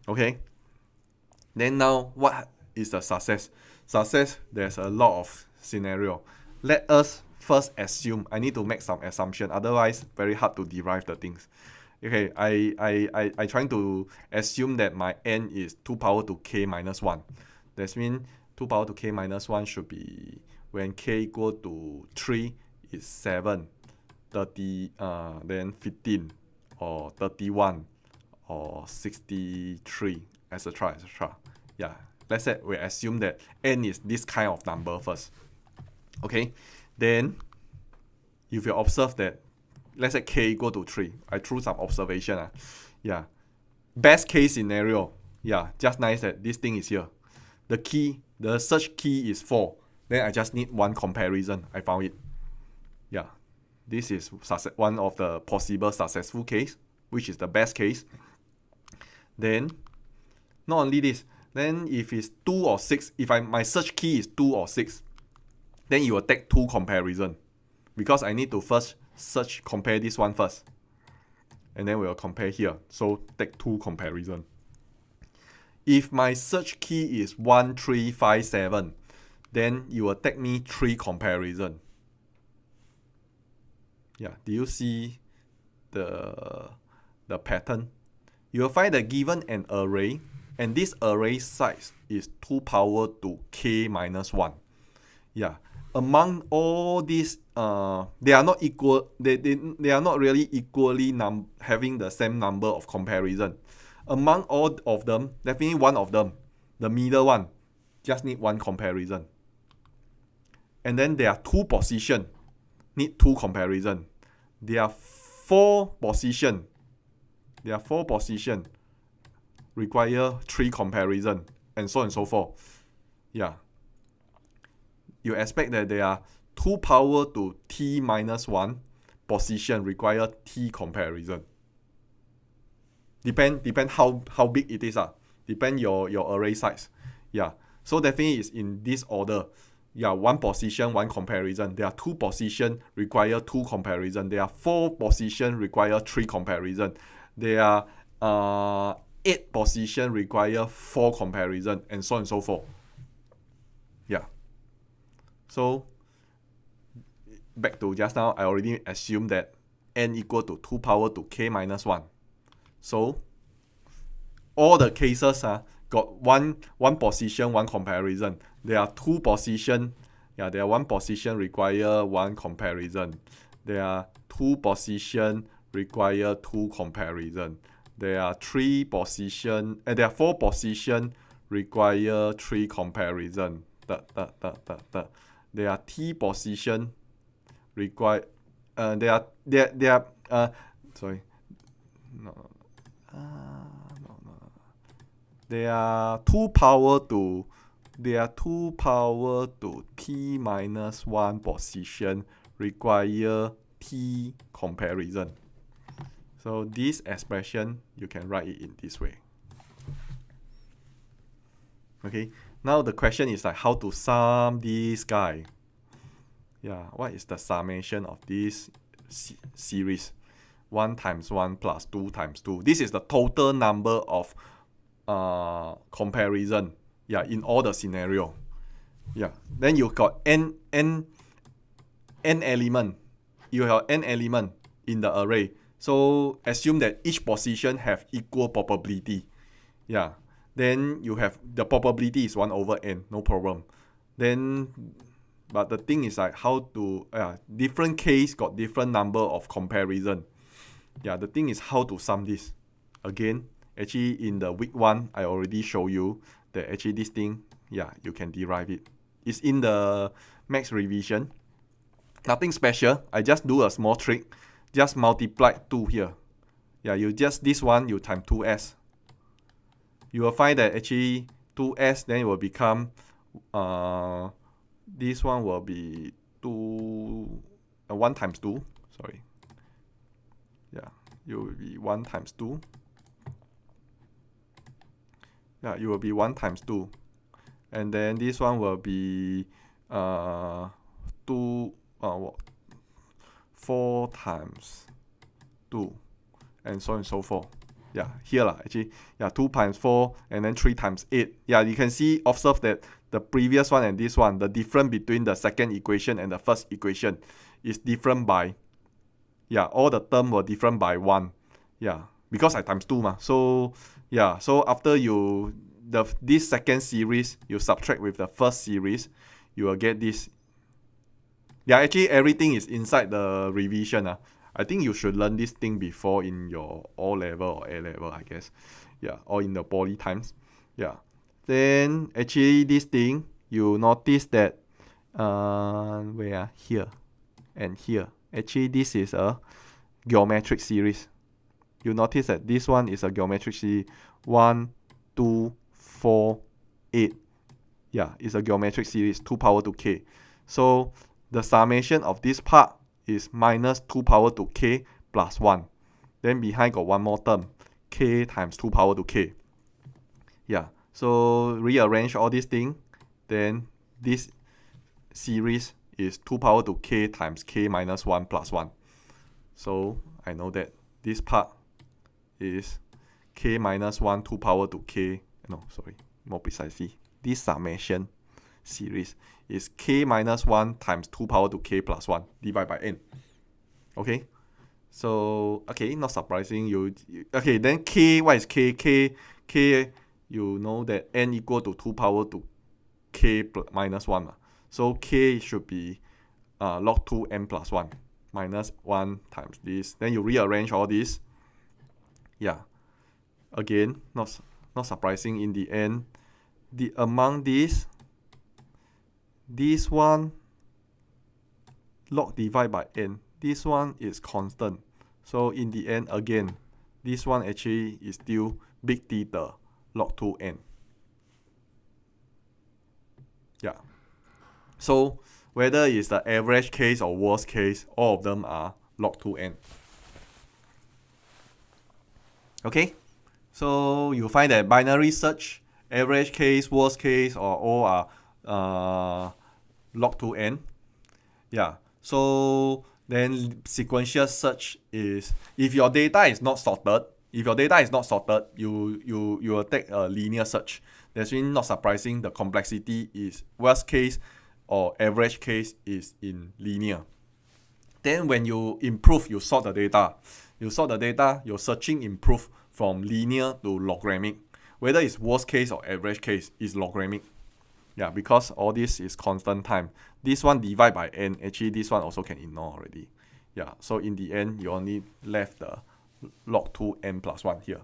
A: Okay? Then now what is the success? Success, there's a lot of scenario. Let us first assume. I need to make some assumption. Otherwise, very hard to derive the things. Okay, I trying to assume that my n is 2 power to k minus 1. That means 2 power to k minus 1 should be when k equal to 3 is 7, 30, then 15, or 31, or 63, etc. etc. Let's say we assume that n is this kind of number first. Okay, then if you observe that, let's say k equal to 3, I threw some observation. Best case scenario, just nice that this thing is here. The search key is 4. Then I just need one comparison. I found it. This is one of the possible successful case, which is the best case. Then, not only this, then if it's 2 or 6, if my search key is 2 or 6, then you will take 2 comparison. Because I need to first compare this one first. And then we will compare here. So take 2 comparison. If my search key is 1, 3, 5, 7, then you will take me 3 comparison. Do you see the pattern? You will find that given an array, and this array size is 2 power to k minus 1. Among all these, they are not equal. They are not really equally having the same number of comparison. Among all of them, definitely one of them, the middle one, just need one comparison. And then there are 2 positions, need 2 comparison. There are 4 positions. Require 3 comparison, and so on and so forth. You expect that there are 2 power to t minus 1 position require t comparison. Depend how big it is. Depend your array size. So definitely it's in this order. one position, one comparison. There are 2 position require 2 comparison. There are 4 position require 3 comparison. There are 8 position require 4 comparison, and so on and so forth. Yeah. So back to just now, I already assumed that n equal to 2 power to k minus 1. So all the cases got one position, one comparison. There are 2 position. There are 1 position require 1 comparison. There are 2 position require 2 comparison. There are 3 position. There are 4 position require 3 comparison. There are t position require. Sorry. No. There are 2 power to t minus 1 position require t comparison. So this expression, you can write it in this way. Okay, now the question is like how to sum this guy. What is the summation of this series? 1 times 1 plus 2 times 2. This is the total number of comparison in all the scenario. Then you got n element. You have n element in the array. So assume that each position have equal probability. Then you have the probability is 1 over n, no problem. Then but the thing is like how to different case got different number of comparison. The thing is how to sum this. Again, actually in the week 1, I already show you that actually this thing, you can derive it. It's in the max revision. Nothing special. I just do a small trick. Just multiply 2 here. You just this one, you times 2s. You will find that actually 2s, then it will become, this one will be 1 times 2. Sorry. You will be 1 times 2. You will be 1 times 2. And then this one will be 4 times 2. And so on and so forth. Here actually, 2 times 4 and then 3 times 8. You can see, observe that the previous one and this one, the difference between the second equation and the first equation is different by, all the terms were different by 1. Because I times 2 So, so after this second series, you subtract with the first series, you will get this. Actually everything is inside the revision. I think you should learn this thing before in your O level or A level, I guess. Or in the poly times. Then actually this thing, you notice that here and here. Actually this is a geometric series. You notice that this one is a geometric series. 1, 2, 4, 8. It's a geometric series, 2 power to k. So the summation of this part is minus 2 power to k plus 1. Then behind got one more term, k times 2 power to k. So rearrange all these things. Then this series is 2 power to k times k minus 1 plus 1. So I know that this part is k minus 1 2 power to k. No, sorry, more precisely. This summation series is k minus 1 times 2 power to k plus 1 divided by n. Okay? So, not surprising. Then k, what is k? K, you know that n equal to 2 power to k minus 1. So, k should be log 2n plus 1 minus 1 times this. Then you rearrange all this. Again, not surprising in the end. Among this one log divide by n. This one is constant. So in the end, again, this one actually is still big theta log 2n. So whether it's the average case or worst case, all of them are log 2n. Okay, so you find that binary search, average case, worst case, or all are log 2n. Yeah, so then sequential search is, if your data is not sorted, you will take a linear search. That's really not surprising. The complexity is worst case or average case is in linear. Then when you improve, you sort the data. Your searching improve from linear to logarithmic. Whether it's worst case or average case is logarithmic. Yeah, because all this is constant time. This one divide by n. Actually, this one also can ignore already. Yeah, so in the end, you only left the log 2n plus 1 here.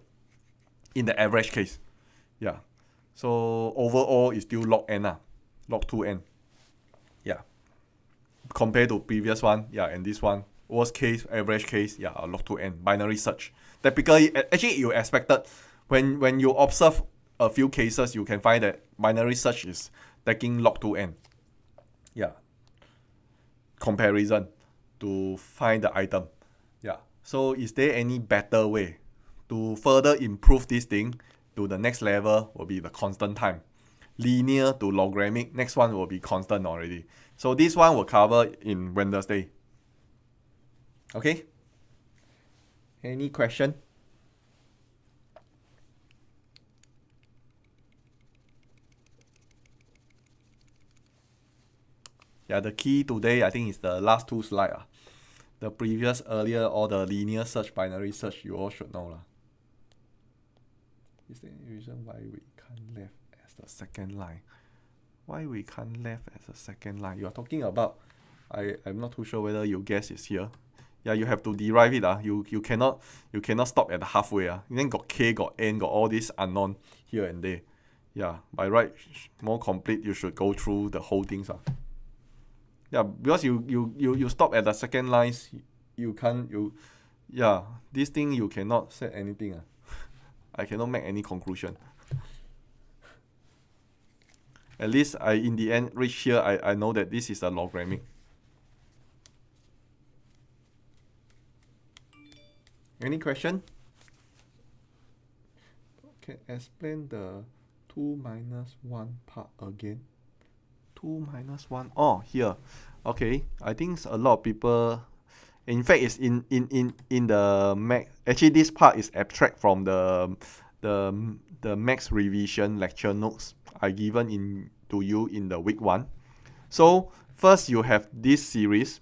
A: In the average case. Yeah. So overall, it's still log n, log 2n. Yeah. Compared to previous one, yeah, and this one, worst case, average case, yeah, log 2n, binary search. Typically, actually, you expected, when you observe a few cases, you can find that binary search is taking log 2n. Yeah. Comparison to find the item. Yeah. So is there any better way to further improve this thing to the next level? Will be the constant time. Linear to logarithmic, next one will be constant already. So this one will cover in Wednesday. Okay? Any question? Yeah, the key today, I think, is the last two slides. The previous, earlier, all the linear search, binary search, you all should know. Is there any reason why we can't left as the second line? Why we can't left as a second line? You are talking about, I'm not too sure whether your guess is here. Yeah, you have to derive it. You cannot stop at the halfway. Then got k, got n, got all this unknown here and there. Yeah, by right, more complete, you should go through the whole things. Yeah, because you stop at the second lines, this thing you cannot say anything. I cannot make any conclusion. At least I, in the end, reach here, I know that this is a logarithmic. Any question? Okay, explain the 2 minus 1 part again. 2 minus 1. Oh, here. Okay, I think a lot of people, in fact, it's in the max. Actually, this part is abstract from the max revision lecture notes I given to you in the week 1. So first you have this series.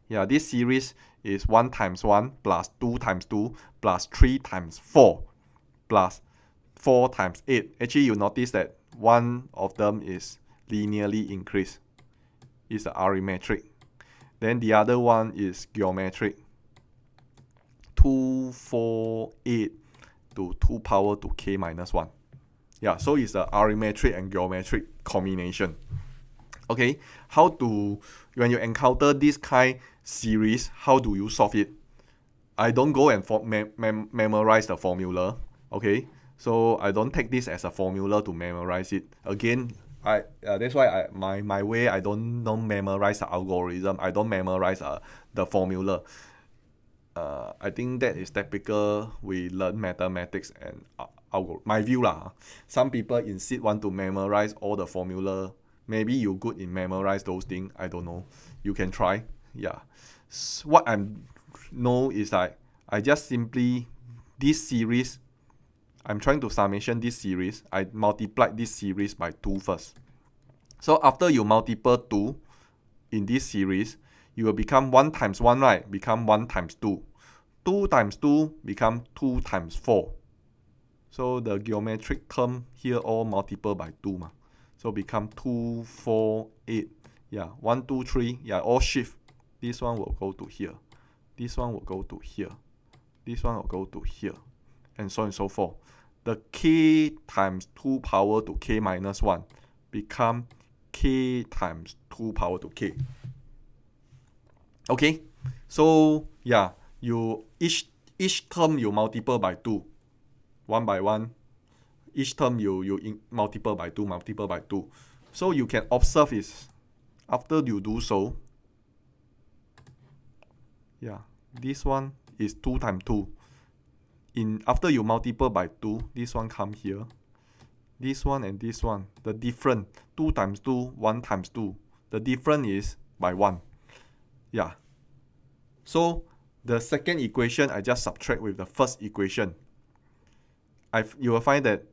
A: Yeah, this series is 1 times 1 plus 2 times 2 plus 3 times 4 plus 4 times 8. Actually, you notice that one of them is linearly increased. It's arithmetic. Then the other one is geometric. 2, 4, 8 to 2 power to k minus 1. Yeah, so it's the arithmetic and geometric combination. Okay, when you encounter this kind series, how do you solve it? I don't go and memorize the formula. Okay, so I don't take this as a formula to memorize it. Again, that's why my way, I don't memorize the algorithm. I don't memorize the formula. I think that is typical. We learn mathematics and my view lah. Some people insist want to memorize all the formula. Maybe you good in memorize those things. I don't know. You can try. Yeah. What I know is like, I just simply, this series, I'm trying to summation this series. I multiplied this series by 2 first. So after you multiply 2 in this series, you will become 1 times 1, right? Become 1 times 2. 2 times 2 become 2 times 4. So the geometric term here all multiple by 2. So become 2, 4, 8. Yeah, 1, 2, 3. Yeah, all shift. This one will go to here. This one will go to here. This one will go to here. And so on and so forth. The k times 2 power to k minus 1 become k times 2 power to k. Okay, so yeah, you each term you multiple by 2, 1 by 1. Each term you multiple by 2, multiple by 2. So you can observe is, after you do so, yeah, this one is 2 times 2. After you multiply by 2, this one come here. This one and this one, the difference, 2 times 2, 1 times 2. The difference is by 1. Yeah. So the second equation, I just subtract with the first equation. You will find that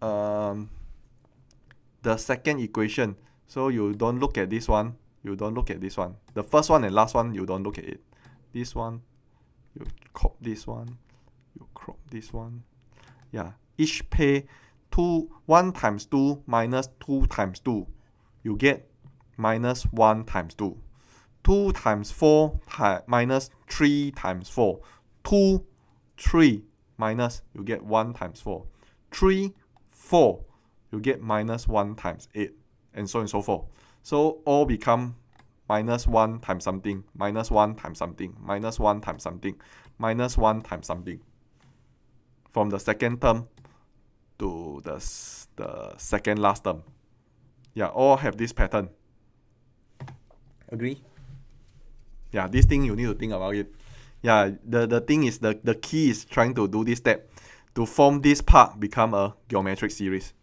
A: the second equation, so you don't look at this one, you don't look at this one. The first one and last one, you don't look at it. This one, you crop this one, you crop this one. Yeah, each pair 1 times 2 minus 2 times 2, you get minus 1 times 2. 2 times 4 minus 3 times 4. 2, 3 minus, you get 1 times 4. 3, 4, you get minus 1 times 8, and so on and so forth. So all become minus 1 times something, minus 1 times something, minus 1 times something, minus 1 times something. From the second term to the second last term. Yeah, all have this pattern. Agree? Yeah, this thing you need to think about it. Yeah, the thing is, the key is trying to do this step to form this part become a geometric series.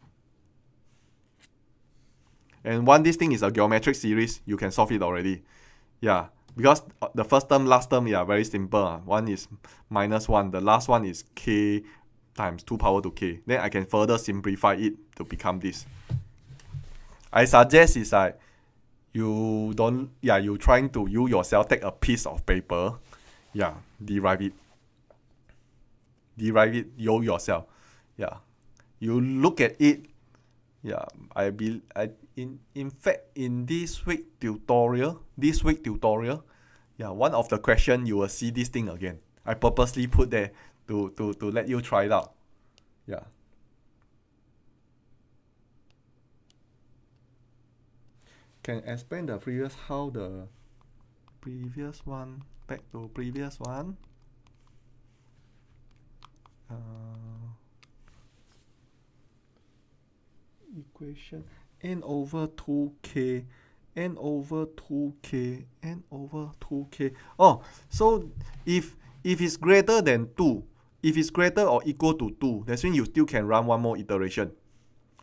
A: And once this thing is a geometric series, you can solve it already. Yeah, because the first term, last term, yeah, very simple. One is minus 1. The last one is k times 2 power to k. Then I can further simplify it to become this. I suggest is like, you trying to, you yourself take a piece of paper, yeah, derive it you yourself. Yeah, you look at it. Yeah, in fact, in this week tutorial, yeah, one of the question you will see this thing again. I purposely put there to let you try it out. Yeah. Can explain the previous, how the previous one, back to previous one. Equation n over 2k, n over 2k, n over 2k. Oh, so if it's greater than 2, if it's greater or equal to 2, that means you still can run one more iteration,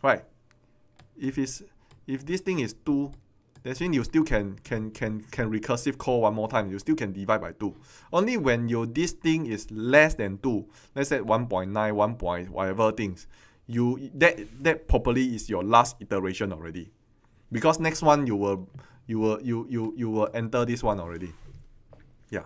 A: right? If this thing is 2, that means you still can recursive call one more time. You still can divide by 2. Only when this thing is less than 2, let's say 1.9, 1 point whatever things, that probably is your last iteration already, because next one you will enter this one already. Yeah.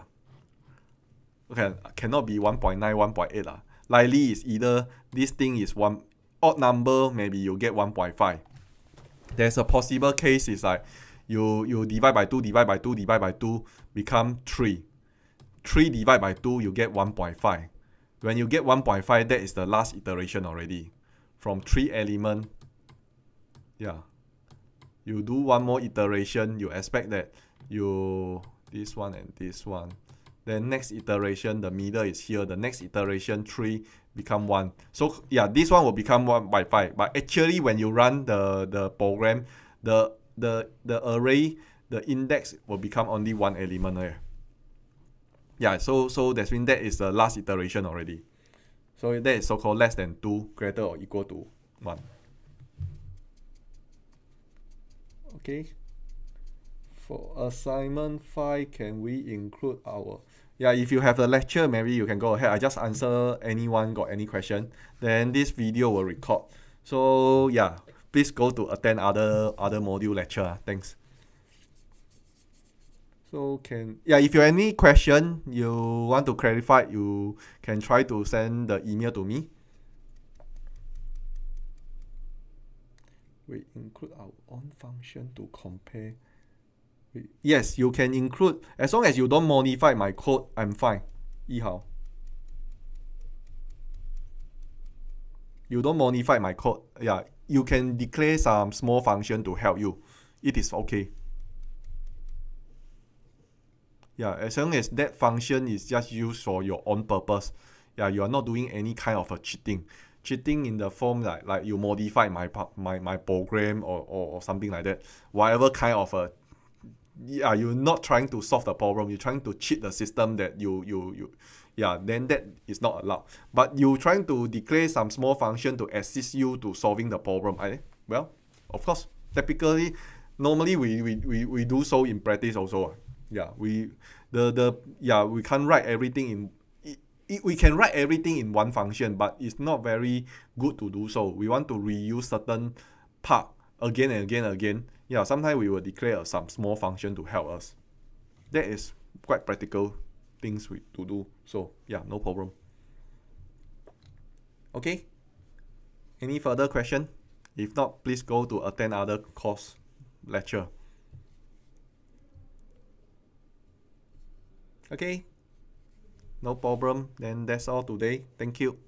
A: Okay, cannot be 1.9, 1.8 lah. Likely is either this thing is one odd number, maybe you get 1.5. There's a possible case is like you divide by 2, divide by 2, divide by 2, become 3. 3 divide by 2, you get 1.5. When you get 1.5, that is the last iteration already. From 3 element, yeah, you do one more iteration, you expect that this one and this one. Then next iteration, the middle is here. The next iteration, 3 become 1. So yeah, this one will become 1/5. But actually, when you run the program, the array, the index will become only 1 element here. Yeah, so that means that is the last iteration already. So that is so-called less than 2, greater or equal to 1. Okay. For assignment 5, can we include our... Yeah, if you have a lecture, maybe you can go ahead. I just answer anyone got any question. Then this video will record. So yeah, please go to attend other module lecture. Thanks. So if you have any question you want to clarify, you can try to send the email to me. We include our own function to compare. Yes, you can include, as long as you don't modify my code, I'm fine. 一号. You don't modify my code. Yeah, you can declare some small function to help you. It is okay. Yeah, as long as that function is just used for your own purpose. Yeah, you are not doing any kind of a cheating. Cheating in the form like you modify my program or something like that. Whatever kind of a... Yeah, you're not trying to solve the problem. You're trying to cheat the system that then that is not allowed. But you trying to declare some small function to assist you to solving the problem. Well, of course, typically, normally we do so in practice also. Yeah, we can't write everything in we can write everything in one function, but it's not very good to do so. We want to reuse certain part again and again and again. Yeah, sometimes we will declare some small function to help us. That is quite practical things to do. So yeah, no problem. Okay. Any further question? If not, please go to attend other course lecture. Okay. No problem. Then that's all today. Thank you.